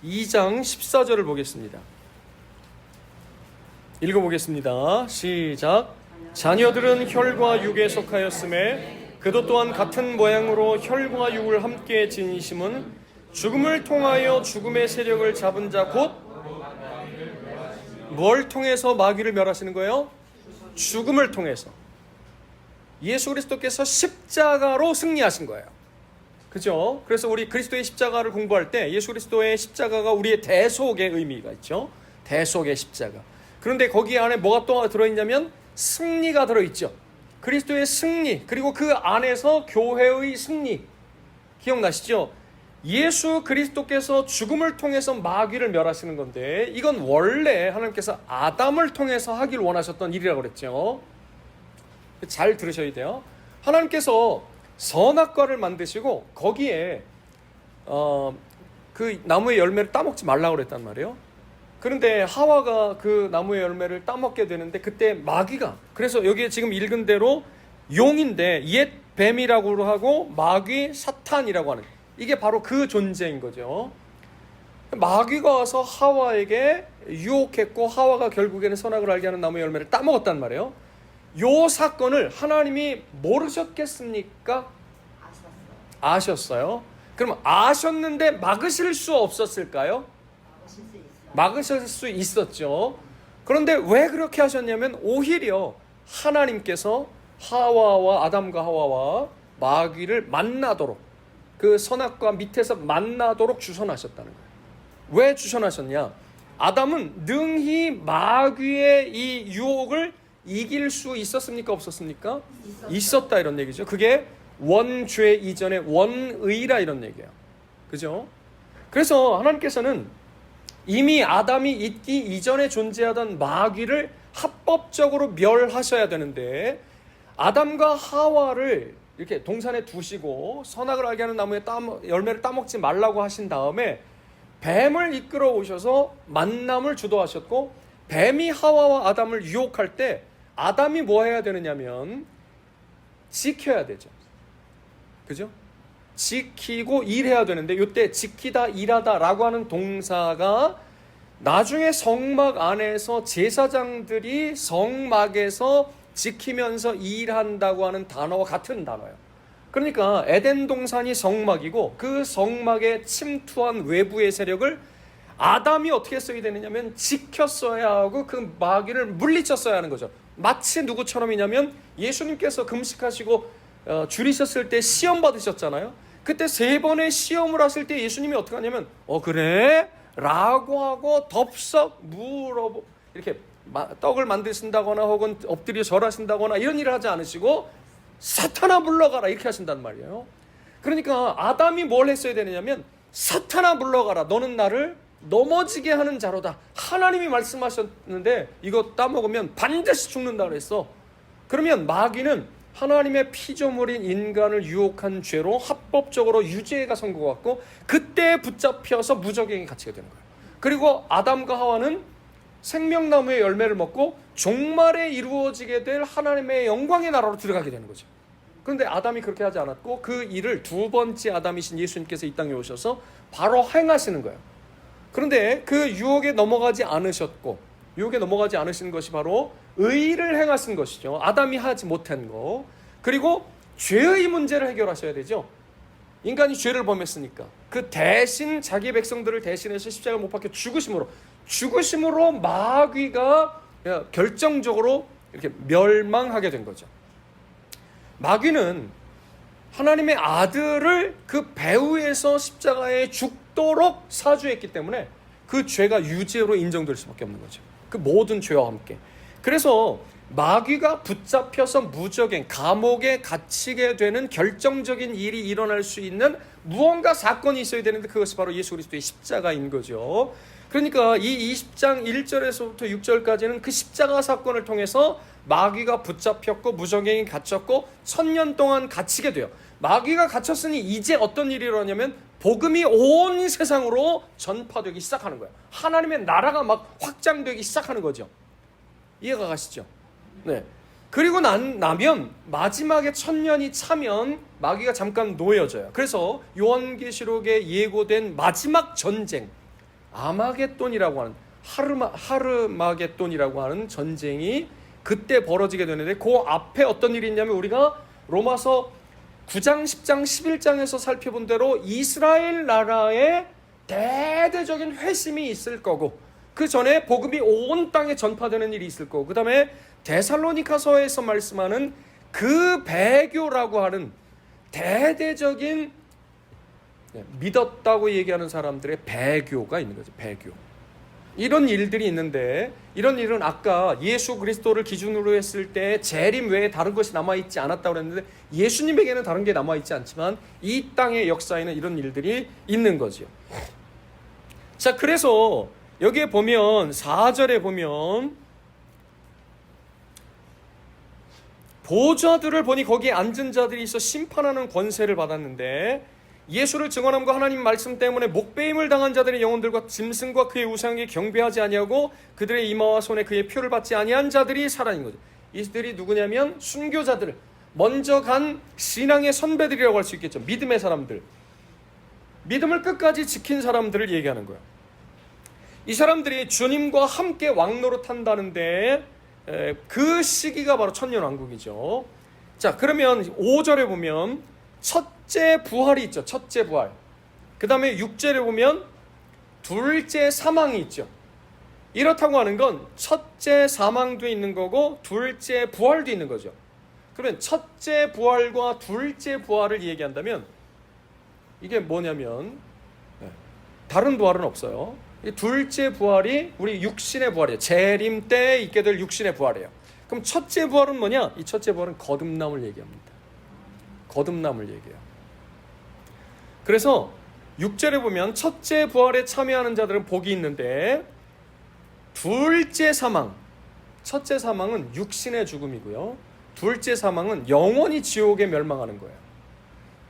2장 14절을 보겠습니다. 읽어보겠습니다. 시작. 자녀들은 혈과 육에 속하였음에 그도 또한 같은 모양으로 혈과 육을 함께 지니심은 죽음을 통하여 죽음의 세력을 잡은 자 곧 뭘 통해서 마귀를 멸하시는 거예요? 죽음을 통해서. 예수 그리스도께서 십자가로 승리하신 거예요. 그죠? 그래서 우리 그리스도의 십자가를 공부할 때 예수 그리스도의 십자가가 우리의 대속의 의미가 있죠. 대속의 십자가. 그런데 거기 안에 뭐가 또 들어있냐면 승리가 들어있죠. 그리스도의 승리, 그리고 그 안에서 교회의 승리. 기억나시죠? 예수 그리스도께서 죽음을 통해서 마귀를 멸하시는 건데, 이건 원래 하나님께서 아담을 통해서 하길 원하셨던 일이라고 그랬죠. 잘 들으셔야 돼요. 하나님께서 선악과를 만드시고 거기에 그 나무의 열매를 따먹지 말라고 그랬단 말이에요. 그런데 하와가 그 나무의 열매를 따먹게 되는데 그때 마귀가, 그래서 여기에 지금 읽은 대로 용인데 옛 뱀이라고 하고 마귀 사탄이라고 하는, 이게 바로 그 존재인 거죠. 마귀가 와서 하와에게 유혹했고 하와가 결국에는 선악을 알게 하는 나무 열매를 따먹었단 말이에요. 요 사건을 하나님이 모르셨겠습니까? 아셨어요. 그럼 아셨는데 막으실 수 없었을까요? 막으실 수 있었죠. 그런데 왜 그렇게 하셨냐면 오히려 하나님께서 하와와 아담과 하와와 마귀를 만나도록, 그 선악과 밑에서 만나도록 주선하셨다는 거예요. 왜 주선하셨냐? 아담은 능히 마귀의 이 유혹을 이길 수 있었습니까? 없었습니까? 있었다, 이런 얘기죠. 그게 원죄 이전의 원의라, 이런 얘기예요. 그죠? 그래서 하나님께서는 이미 아담이 있기 이전에 존재하던 마귀를 합법적으로 멸하셔야 되는데, 아담과 하와를 이렇게 동산에 두시고 선악을 알게 하는 나무의 열매를 따먹지 말라고 하신 다음에 뱀을 이끌어 오셔서 만남을 주도하셨고, 뱀이 하와와 아담을 유혹할 때 아담이 뭐 해야 되느냐면 지켜야 되죠. 그죠? 지키고 일해야 되는데, 이때 지키다, 일하다 라고 하는 동사가 나중에 성막 안에서 제사장들이 성막에서 지키면서 일한다고 하는 단어와 같은 단어예요. 그러니까 에덴 동산이 성막이고, 그 성막에 침투한 외부의 세력을 아담이 어떻게 써야 되느냐면 지켰어야 하고 그 마귀를 물리쳤어야 하는 거죠. 마치 누구처럼이냐면 예수님께서 금식하시고 줄이셨을 때 시험 받으셨잖아요. 그때 3번의 시험을 하실 때 예수님이 어떻게 하냐면 그래? 라고 하고 덥석 이렇게 떡을 만드신다거나 혹은 엎드려 절하신다거나 이런 일을 하지 않으시고 사탄아 물러가라 이렇게 하신단 말이에요. 그러니까 아담이 뭘 했어야 되느냐면 사탄아 물러가라, 너는 나를 넘어지게 하는 자로다. 하나님이 말씀하셨는데 이거 따먹으면 반드시 죽는다 그랬어. 그러면 마귀는 하나님의 피조물인 인간을 유혹한 죄로 합법적으로 유죄가 선고받고 그때 붙잡혀서 무적행에 갇히게 되는 거예요. 그리고 아담과 하와는 생명나무의 열매를 먹고 종말에 이루어지게 될 하나님의 영광의 나라로 들어가게 되는 거죠. 그런데 아담이 그렇게 하지 않았고 그 일을 두 번째 아담이신 예수님께서 이 땅에 오셔서 바로 행하시는 거예요. 그런데 그 유혹에 넘어가지 않으셨고, 유혹에 넘어가지 않으신 것이 바로 의를 행하신 것이죠. 아담이 하지 못한 거. 그리고 죄의 문제를 해결하셔야 되죠. 인간이 죄를 범했으니까 그 대신 자기 백성들을 대신해서 십자가를 못 박혀 죽으심으로 마귀가 결정적으로 이렇게 멸망하게 된 거죠. 마귀는 하나님의 아들을 그 배후에서 십자가에 죽도록 사주했기 때문에 그 죄가 유죄로 인정될 수밖에 없는 거죠. 그 모든 죄와 함께. 그래서 마귀가 붙잡혀서 무적행, 감옥에 갇히게 되는 결정적인 일이 일어날 수 있는 무언가 사건이 있어야 되는데 그것이 바로 예수 그리스도의 십자가인 거죠. 그러니까 이 20장 1절에서부터 6절까지는 그 십자가 사건을 통해서 마귀가 붙잡혔고 무적행이 갇혔고 1000년 동안 갇히게 돼요. 마귀가 갇혔으니 이제 어떤 일이 일어나냐면 복음이 온 세상으로 전파되기 시작하는 거예요. 하나님의 나라가 막 확장되기 시작하는 거죠. 이해가 가시죠? 네. 그리고 나면 마지막에 1000년이 차면 마귀가 잠깐 놓여져요. 그래서 요한계시록에 예고된 마지막 전쟁, 아마겟돈이라고 하는 하르마겟돈이라고 하는 전쟁이 그때 벌어지게 되는데, 그 앞에 어떤 일이 있냐면 우리가 로마서 9장, 10장, 11장에서 살펴본 대로 이스라엘 나라의 대대적인 회심이 있을 거고, 그 전에 복음이 온 땅에 전파되는 일이 있을 거고, 그 다음에 데살로니가서에서 말씀하는 그 배교라고 하는 대대적인 믿었다고 얘기하는 사람들의 배교가 있는 거죠. 배교. 이런 일들이 있는데, 이런 일은 아까 예수 그리스도를 기준으로 했을 때 재림 외에 다른 것이 남아있지 않았다고 그랬는데, 예수님에게는 다른 게 남아있지 않지만 이 땅의 역사에는 이런 일들이 있는 거죠. 자, 그래서 여기에 보면 4절에 보면 보좌들을 보니 거기에 앉은 자들이 있어 심판하는 권세를 받았는데, 예수를 증언함과 하나님 말씀 때문에 목배임을 당한 자들의 영혼들과 짐승과 그의 우상에게 경배하지 아니하고 그들의 이마와 손에 그의 표를 받지 아니한 자들이 살아있는 거죠. 이들이 누구냐면 순교자들, 먼저 간 신앙의 선배들이라고 할 수 있겠죠. 믿음의 사람들, 믿음을 끝까지 지킨 사람들을 얘기하는 거예요. 이 사람들이 주님과 함께 왕노릇한다는데 그 시기가 바로 천년왕국이죠. 자, 그러면 5절에 보면 첫째 부활이 있죠. 첫째 부활. 그 다음에 6절에 보면 둘째 사망이 있죠. 이렇다고 하는 건 첫째 사망도 있는 거고 둘째 부활도 있는 거죠. 그러면 첫째 부활과 둘째 부활을 얘기한다면 이게 뭐냐면 다른 부활은 없어요. 이 둘째 부활이 우리 육신의 부활이에요. 재림 때 있게 될 육신의 부활이에요. 그럼 첫째 부활은 뭐냐? 이 첫째 부활은 거듭남을 얘기합니다. 거듭남을 얘기해요. 그래서 6절에 보면 첫째 부활에 참여하는 자들은 복이 있는데 둘째 사망, 첫째 사망은 육신의 죽음이고요. 둘째 사망은 영원히 지옥에 멸망하는 거예요.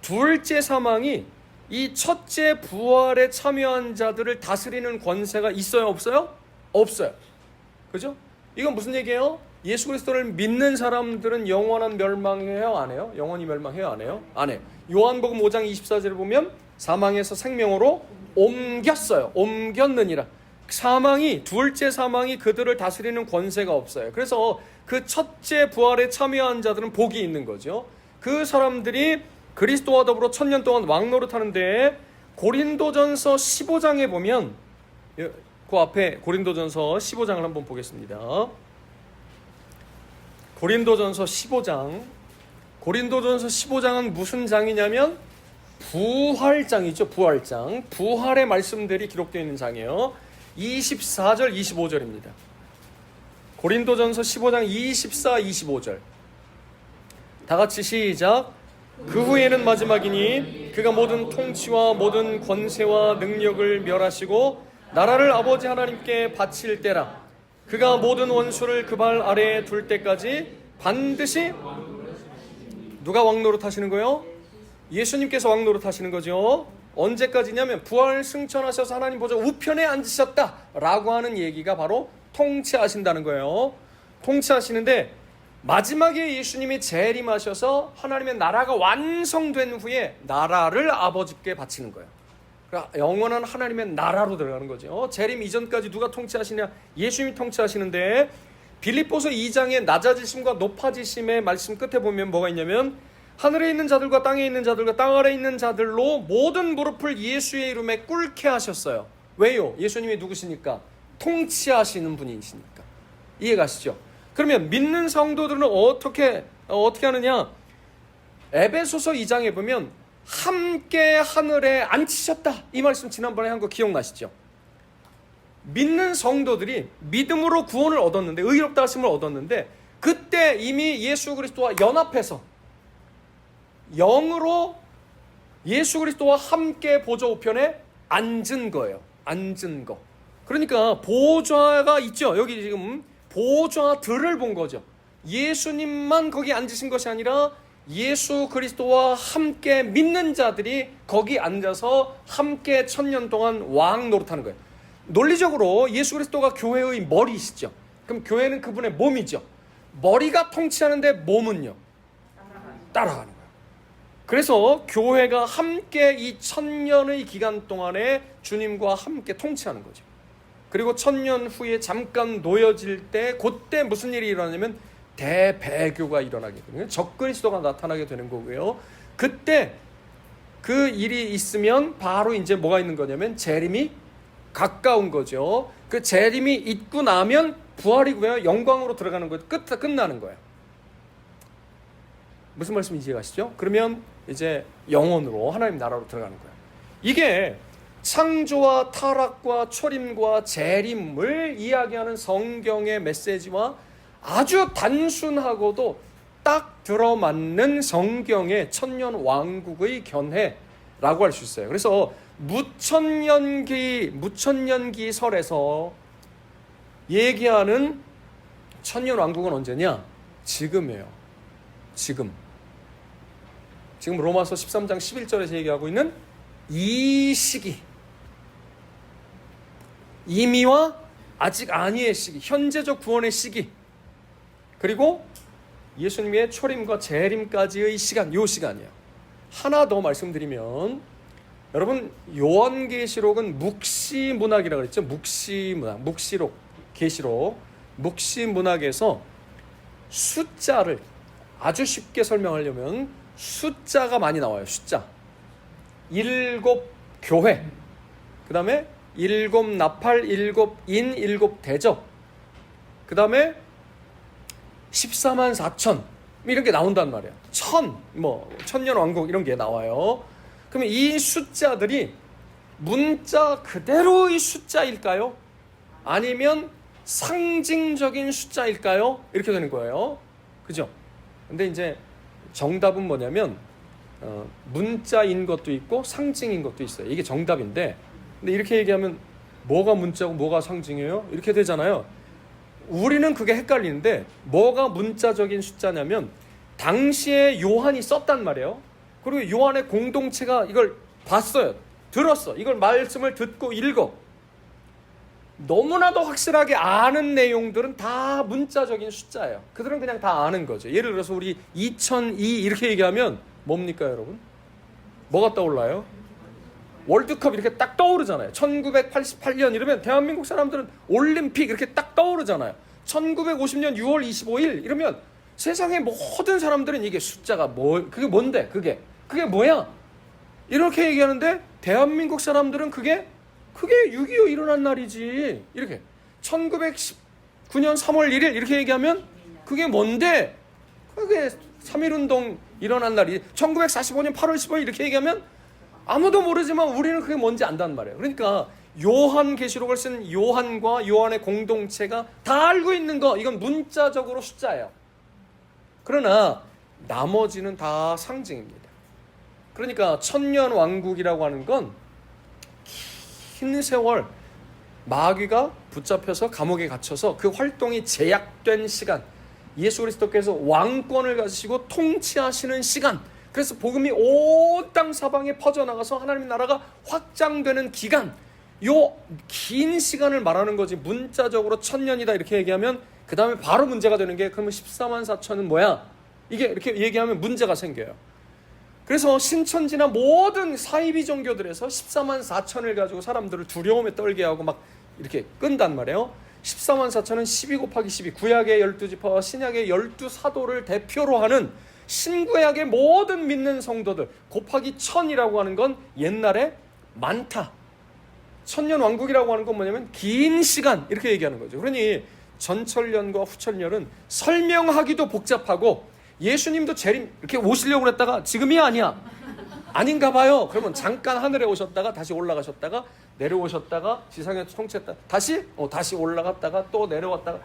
둘째 사망이 이 첫째 부활에 참여한 자들을 다스리는 권세가 있어요, 없어요? 없어요. 그죠? 이건 무슨 얘기예요? 예수 그리스도를 믿는 사람들은 영원한 멸망해요, 안 해요? 영원히 멸망해요, 안 해요? 안 해요. 요한복음 5장 24절을 보면 사망에서 생명으로 옮겼어요. 옮겼느니라. 사망이, 둘째 사망이 그들을 다스리는 권세가 없어요. 그래서 그 첫째 부활에 참여한 자들은 복이 있는 거죠. 그 사람들이 그리스도와 더불어 1000년 동안 왕노릇하는데 고린도전서 15장에 보면 그 앞에 고린도전서 15장을 한번 보겠습니다. 고린도전서 15장. 고린도전서 15장은 무슨 장이냐면 부활장이죠. 부활장. 부활의 말씀들이 기록되어 있는 장이에요. 24절 25절입니다. 고린도전서 15장 24, 25절. 다 같이 시작. 그 후에는 마지막이니 그가 모든 통치와 모든 권세와 능력을 멸하시고 나라를 아버지 하나님께 바칠 때라. 그가 모든 원수를 그 발 아래에 둘 때까지 반드시 누가 왕노릇 하시는 거예요? 예수님께서 왕노릇 하시는 거죠. 언제까지냐면 부활 승천하셔서 하나님 보좌 우편에 앉으셨다라고 하는 얘기가 바로 통치하신다는 거예요. 통치하시는데 마지막에 예수님이 재림하셔서 하나님의 나라가 완성된 후에 나라를 아버지께 바치는 거예요. 그러니까 영원한 하나님의 나라로 들어가는 거죠. 재림 이전까지 누가 통치하시냐? 예수님이 통치하시는데 빌립보서 2장의 낮아지심과 높아지심의 말씀 끝에 보면 뭐가 있냐면 하늘에 있는 자들과 땅에 있는 자들과 땅 아래에 있는 자들로 모든 무릎을 예수의 이름에 꿇게 하셨어요. 왜요? 예수님이 누구시니까? 통치하시는 분이시니까. 이해가시죠? 그러면 믿는 성도들은 어떻게 하느냐? 에베소서 2장에 보면 함께 하늘에 앉히셨다. 이 말씀 지난번에 한 거 기억나시죠? 믿는 성도들이 믿음으로 구원을 얻었는데, 의롭다 하심을 얻었는데, 그때 이미 예수 그리스도와 연합해서 영으로 예수 그리스도와 함께 보좌 우편에 앉은 거예요. 앉은 거. 그러니까 보좌가 있죠. 여기 지금 보좌들을 본 거죠. 예수님만 거기 앉으신 것이 아니라 예수 그리스도와 함께 믿는 자들이 거기 앉아서 함께 1000년 동안 왕 노릇하는 거예요. 논리적으로 예수 그리스도가 교회의 머리시죠. 그럼 교회는 그분의 몸이죠. 머리가 통치하는데 몸은요? 따라가는 거예요. 그래서 교회가 함께 이 1000년의 기간 동안에 주님과 함께 통치하는 거죠. 그리고 1000년 후에 잠깐 놓여질 때 그때 무슨 일이 일어나냐면 대배교가 일어나게 되는 거예요. 적그리스도가 나타나게 되는 거고요. 그때 그 일이 있으면 바로 이제 뭐가 있는 거냐면 재림이 가까운 거죠. 그 재림이 있고 나면 부활이고요. 영광으로 들어가는 거예요. 끝나는 거예요. 무슨 말씀인지 이해가시죠? 그러면 이제 영원으로 하나님 나라로 들어가는 거예요. 이게 창조와 타락과 초림과 재림을 이야기하는 성경의 메시지와 아주 단순하고도 딱 들어맞는 성경의 천년 왕국의 견해라고 할 수 있어요. 그래서 무천년기 설에서 얘기하는 천년 왕국은 언제냐? 지금이에요. 지금 로마서 13장 11절에서 얘기하고 있는 이 시기, 이미와 아직 아니의 시기, 현재적 구원의 시기, 그리고 예수님의 초림과 재림까지의 시간, 요 시간이에요. 하나 더 말씀드리면 여러분 요한계시록은 묵시문학이라고 그랬죠. 묵시문학, 묵시록, 계시록, 묵시문학에서 숫자를 아주 쉽게 설명하려면 숫자가 많이 나와요. 숫자 7 교회, 그 다음에 7 나팔, 7 인, 7 대접, 그 다음에 14만 4천 이런 게 나온단 말이에요. 천년 왕국 이런 게 나와요. 그러면 이 숫자들이 문자 그대로의 숫자일까요? 아니면 상징적인 숫자일까요? 이렇게 되는 거예요. 그죠? 근데 이제 정답은 뭐냐면 문자인 것도 있고 상징인 것도 있어요. 이게 정답인데, 근데 이렇게 얘기하면 뭐가 문자고 뭐가 상징이에요? 이렇게 되잖아요. 우리는 그게 헷갈리는데 뭐가 문자적인 숫자냐면 당시에 요한이 썼단 말이에요. 그리고 요한의 공동체가 이걸 봤어요. 들었어. 이걸 말씀을 듣고 읽어. 너무나도 확실하게 아는 내용들은 다 문자적인 숫자예요. 그들은 그냥 다 아는 거죠. 예를 들어서 우리 2002 이렇게 얘기하면 뭡니까 여러분? 뭐가 떠올라요? 월드컵 이렇게 딱 떠오르잖아요. 1988년 이러면 대한민국 사람들은 올림픽 이렇게 딱 떠오르잖아요. 1950년 6월 25일 이러면 세상의 모든 사람들은 이게 숫자가 그게 뭔데? 그게 뭐야? 이렇게 얘기하는데 대한민국 사람들은 그게 6.25 일어난 날이지. 이렇게 1919년 3월 1일 이렇게 얘기하면 그게 뭔데? 그게 3.1운동 일어난 날이 1945년 8월 15일 이렇게 얘기하면 아무도 모르지만 우리는 그게 뭔지 안단 말이에요. 그러니까 요한계시록을 쓴 요한과 요한의 공동체가 다 알고 있는 거, 이건 문자적으로 숫자예요. 그러나 나머지는 다 상징입니다. 그러니까 천년 왕국이라고 하는 건 긴 세월 마귀가 붙잡혀서 감옥에 갇혀서 그 활동이 제약된 시간, 예수 그리스도께서 왕권을 가지시고 통치하시는 시간, 그래서 복음이 온 땅 사방에 퍼져나가서 하나님의 나라가 확장되는 기간, 요 긴 시간을 말하는 거지. 문자적으로 1000년이다 이렇게 얘기하면 그 다음에 바로 문제가 되는 게 그러면 14만 4천은 뭐야? 이게 이렇게 얘기하면 문제가 생겨요. 그래서 신천지나 모든 사이비 종교들에서 14만 4천을 가지고 사람들을 두려움에 떨게 하고 막 이렇게 끈단 말이에요. 14만 4천은 12 곱하기 12, 구약의 12지파와 신약의 12사도를 대표로 하는 신구약의 모든 믿는 성도들 곱하기 1000이라고 하는 건 옛날에 많다. 천년 왕국이라고 하는 건 뭐냐면 긴 시간 이렇게 얘기하는 거죠. 그러니 전천년과 후천년은 설명하기도 복잡하고 예수님도 재림 이렇게 오시려고 그랬다가 지금이 아닌가 봐요. 그러면 잠깐 하늘에 오셨다가 다시 올라가셨다가 내려오셨다가 지상에 통치했다 다시 올라갔다가 또 내려왔다가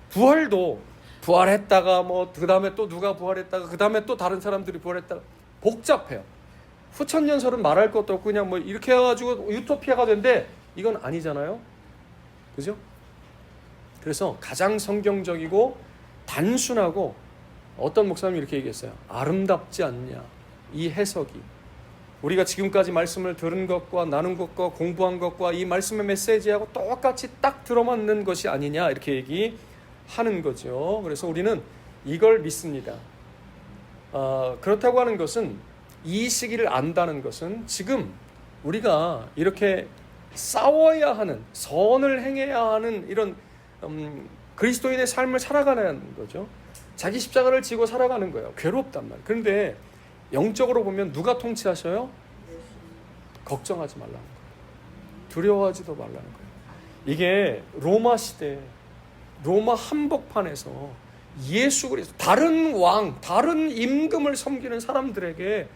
부활도 부활했다가 그 다음에 또 누가 부활했다가 그 다음에 또 다른 사람들이 부활했다가 복잡해요. 후천년설은 말할 것도 없고 그냥 이렇게 해가지고 유토피아가 된대. 이건 아니잖아요. 그죠? 그래서 가장 성경적이고 단순하고 어떤 목사님이 이렇게 얘기했어요. 아름답지 않냐 이 해석이. 우리가 지금까지 말씀을 들은 것과 나눈 것과 공부한 것과 이 말씀의 메시지하고 똑같이 딱 들어맞는 것이 아니냐 이렇게 얘기하는 거죠. 그래서 우리는 이걸 믿습니다. 그렇다고 하는 것은 이 시기를 안다는 것은 지금 우리가 이렇게 싸워야 하는, 선을 행해야 하는 이런 그리스도인의 삶을 살아가는 거죠. 자기 십자가를 지고 살아가는 거예요. 괴롭단 말이에요. 그런데 영적으로 보면 누가 통치하셔요? 걱정하지 말라는 거예요. 두려워하지도 말라는 거예요. 이게 로마 시대, 로마 한복판에서 예수 그리스도, 다른 왕, 다른 임금을 섬기는 사람들에게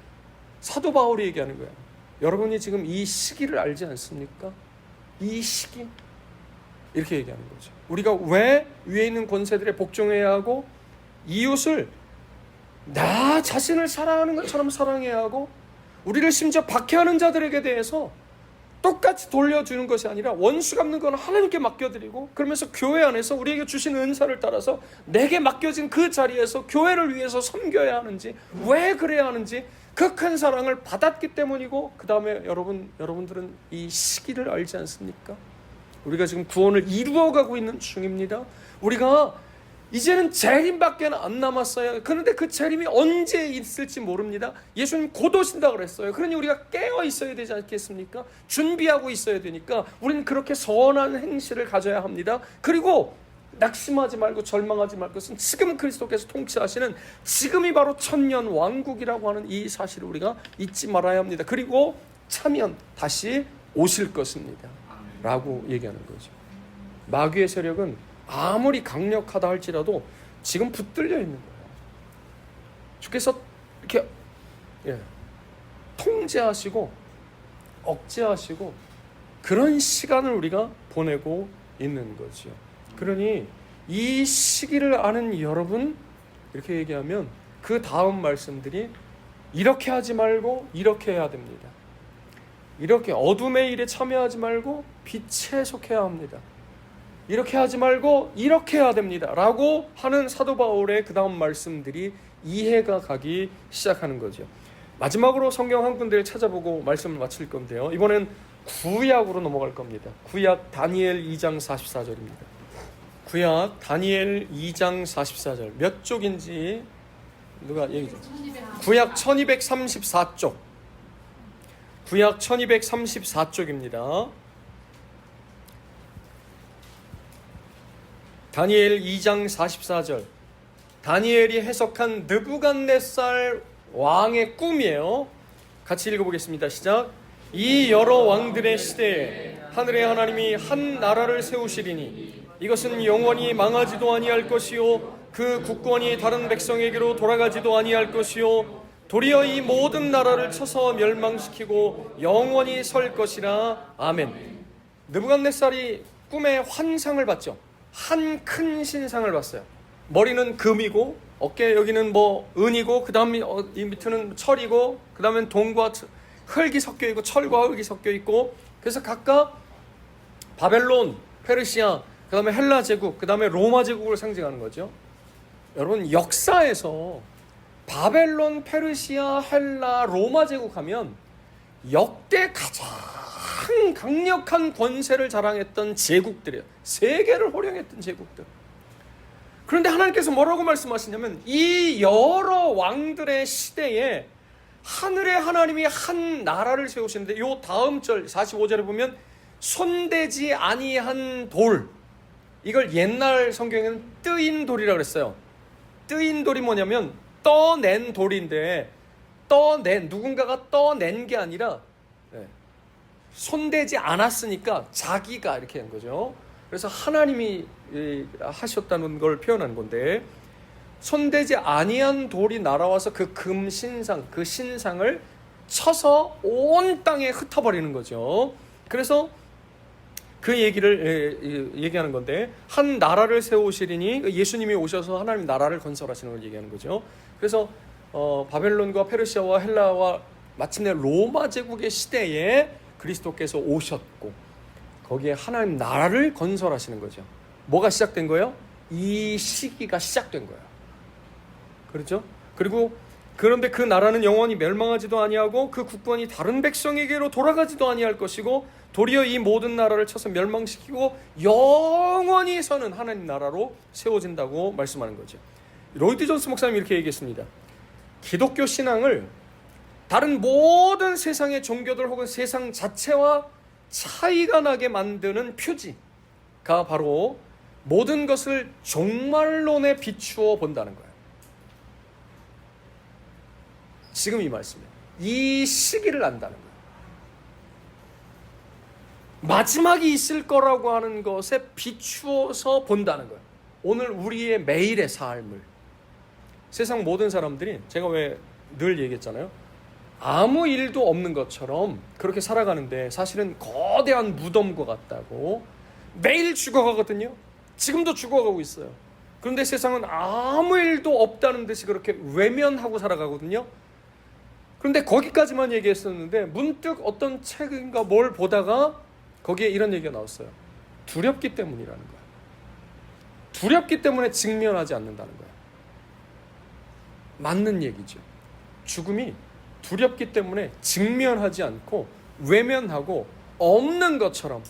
사도 바울이 얘기하는 거예요. 여러분이 지금 이 시기를 알지 않습니까? 이 시기? 이렇게 얘기하는 거죠. 우리가 왜 위에 있는 권세들에 복종해야 하고 이웃을 나 자신을 사랑하는 것처럼 사랑해야 하고 우리를 심지어 박해하는 자들에게 대해서 똑같이 돌려주는 것이 아니라 원수 갚는 건 하나님께 맡겨드리고 그러면서 교회 안에서 우리에게 주신 은사를 따라서 내게 맡겨진 그 자리에서 교회를 위해서 섬겨야 하는지, 왜 그래야 하는지 그 큰 사랑을 받았기 때문이고, 그 다음에 여러분들은 이 시기를 알지 않습니까? 우리가 지금 구원을 이루어가고 있는 중입니다. 우리가 이제는 재림밖에 안 남았어요. 그런데 그 재림이 언제 있을지 모릅니다. 예수님 곧 오신다 그랬어요. 그러니 우리가 깨어 있어야 되지 않겠습니까? 준비하고 있어야 되니까 우리는 그렇게 선한 행실을 가져야 합니다. 그리고 낙심하지 말고 절망하지 말 것은 지금 그리스도께서 통치하시는 지금이 바로 천년 왕국이라고 하는 이 사실을 우리가 잊지 말아야 합니다. 그리고 차면 다시 오실 것입니다 라고 얘기하는 거죠. 마귀의 세력은 아무리 강력하다 할지라도 지금 붙들려 있는 거예요. 주께서 이렇게 통제하시고 억제하시고 그런 시간을 우리가 보내고 있는 거죠. 그러니 이 시기를 아는 여러분, 이렇게 얘기하면 그 다음 말씀들이 이렇게 하지 말고 이렇게 해야 됩니다. 이렇게 어둠의 일에 참여하지 말고 빛에 속해야 합니다. 이렇게 하지 말고 이렇게 해야 됩니다 라고 하는 사도 바울의 그 다음 말씀들이 이해가 가기 시작하는 거죠. 마지막으로 성경 한 군데를 찾아보고 말씀을 마칠 건데요, 이번엔 구약으로 넘어갈 겁니다. 구약 다니엘 2장 44절입니다. 구약 다니엘 2장 44절 몇 쪽인지 누가 얘기 좀. 구약 1234쪽. 구약 1234쪽입니다. 다니엘 2장 44절. 다니엘이 해석한 느부갓네살 왕의 꿈이에요. 같이 읽어보겠습니다. 시작. 이 여러 왕들의 시대에 하늘의 하나님이 한 나라를 세우시리니 이것은 영원히 망하지도 아니할 것이요 그 국권이 다른 백성에게로 돌아가지도 아니할 것이요 도리어 이 모든 나라를 쳐서 멸망시키고 영원히 설 것이라. 아멘. 느부갓네살이 꿈에 환상을 봤죠. 한 큰 신상을 봤어요. 머리는 금이고 어깨 여기는 뭐 은이고 그 다음 이 밑에는 철이고 그 다음엔 동과 흙이 섞여 있고 철과 흙이 섞여 있고, 그래서 각각 바벨론, 페르시아, 그 다음에 헬라 제국, 그 다음에 로마 제국을 상징하는 거죠. 여러분, 역사에서 바벨론, 페르시아, 헬라, 로마 제국 하면 역대 가장 강력한 권세를 자랑했던 제국들이에요. 세계를 호령했던 제국들. 그런데 하나님께서 뭐라고 말씀하시냐면 이 여러 왕들의 시대에 하늘의 하나님이 한 나라를 세우시는데, 요 다음 절 45절에 보면 손대지 아니한 돌, 이걸 옛날 성경에는 뜨인 돌이라고 그랬어요. 뜨인 돌이 뭐냐면 떠낸 돌인데, 누군가가 떠낸 게 아니라 손대지 않았으니까 자기가 이렇게 한 거죠. 그래서 하나님이 하셨다는 걸 표현한 건데, 손대지 아니한 돌이 날아와서 그 금 신상, 그 신상을 쳐서 온 땅에 흩어버리는 거죠. 그래서 그 얘기를 얘기하는 건데, 한 나라를 세우시리니 예수님이 오셔서 하나님 나라를 건설하시는 걸 얘기하는 거죠. 그래서 바벨론과 페르시아와 헬라와 마침내 로마 제국의 시대에 그리스도께서 오셨고 거기에 하나님 나라를 건설하시는 거죠. 뭐가 시작된 거예요? 이 시기가 시작된 거예요. 그렇죠? 그리고 그런데 그 나라는 영원히 멸망하지도 아니하고 그 국권이 다른 백성에게로 돌아가지도 아니할 것이고 도리어 이 모든 나라를 쳐서 멸망시키고 영원히 서는 하나님 나라로 세워진다고 말씀하는 거죠. 로이드 존스 목사님이 이렇게 얘기했습니다. 기독교 신앙을 다른 모든 세상의 종교들 혹은 세상 자체와 차이가 나게 만드는 표지가 바로 모든 것을 종말론에 비추어 본다는 거예요. 지금 이 말씀이에요. 이 시기를 안다는 거예요. 마지막이 있을 거라고 하는 것에 비추어서 본다는 거예요. 오늘 우리의 매일의 삶을. 세상 모든 사람들이, 제가 왜 늘 얘기했잖아요. 아무 일도 없는 것처럼 그렇게 살아가는데 사실은 거대한 무덤과 같다고. 매일 죽어가거든요. 지금도 죽어가고 있어요. 그런데 세상은 아무 일도 없다는 듯이 그렇게 외면하고 살아가거든요. 그런데 거기까지만 얘기했었는데 문득 어떤 책인가 뭘 보다가 거기에 이런 얘기가 나왔어요. 두렵기 때문이라는 거예요. 두렵기 때문에 직면하지 않는다는 거예요. 맞는 얘기죠. 죽음이 두렵기 때문에 직면하지 않고 외면하고 없는 것처럼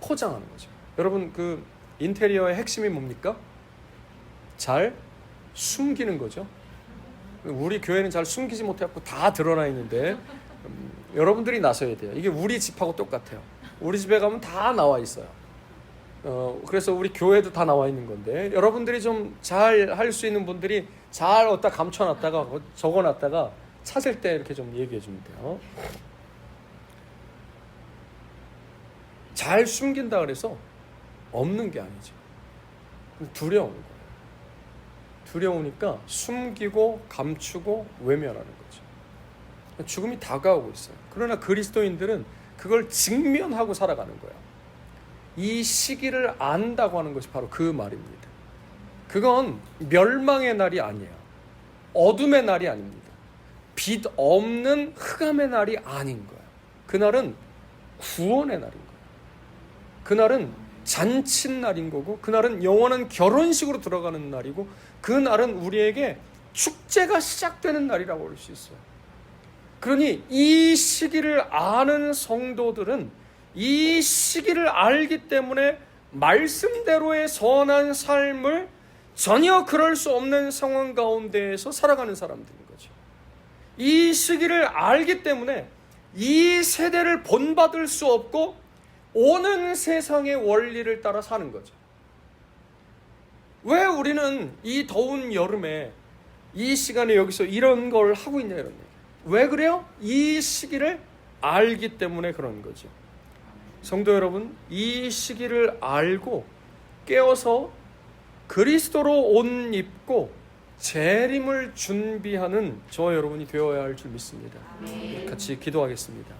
포장하는 거죠. 여러분, 그 인테리어의 핵심이 뭡니까? 잘 숨기는 거죠. 우리 교회는 잘 숨기지 못해갖고 다 드러나 있는데 여러분들이 나서야 돼요. 이게 우리 집하고 똑같아요. 우리 집에 가면 다 나와 있어요. 그래서 우리 교회도 다 나와 있는 건데 여러분들이 좀 잘 할 수 있는 분들이 잘 어디다 감춰놨다가 적어놨다가 찾을 때 이렇게 좀 얘기해 주면 돼요. 잘 숨긴다 그래서 없는 게 아니죠. 두려운 거예요. 두려우니까 숨기고 감추고 외면하는 거죠. 죽음이 다가오고 있어요. 그러나 그리스도인들은 그걸 직면하고 살아가는 거예요. 이 시기를 안다고 하는 것이 바로 그 말입니다. 그건 멸망의 날이 아니에요. 어둠의 날이 아닙니다. 빛 없는 흑암의 날이 아닌 거예요. 그날은 구원의 날인 거예요. 그날은 잔칫날인 거고, 그날은 영원한 결혼식으로 들어가는 날이고, 그날은 우리에게 축제가 시작되는 날이라고 할 수 있어요. 그러니 이 시기를 아는 성도들은 이 시기를 알기 때문에 말씀대로의 선한 삶을 전혀 그럴 수 없는 상황 가운데에서 살아가는 사람들인 거죠. 이 시기를 알기 때문에 이 세대를 본받을 수 없고 오는 세상의 원리를 따라 사는 거죠. 왜 우리는 이 더운 여름에 이 시간에 여기서 이런 걸 하고 있냐, 이런 얘기. 왜 그래요? 이 시기를 알기 때문에 그런 거죠. 성도 여러분, 이 시기를 알고 깨어서 그리스도로 옷 입고 재림을 준비하는 저와 여러분이 되어야 할 줄 믿습니다. 같이 기도하겠습니다.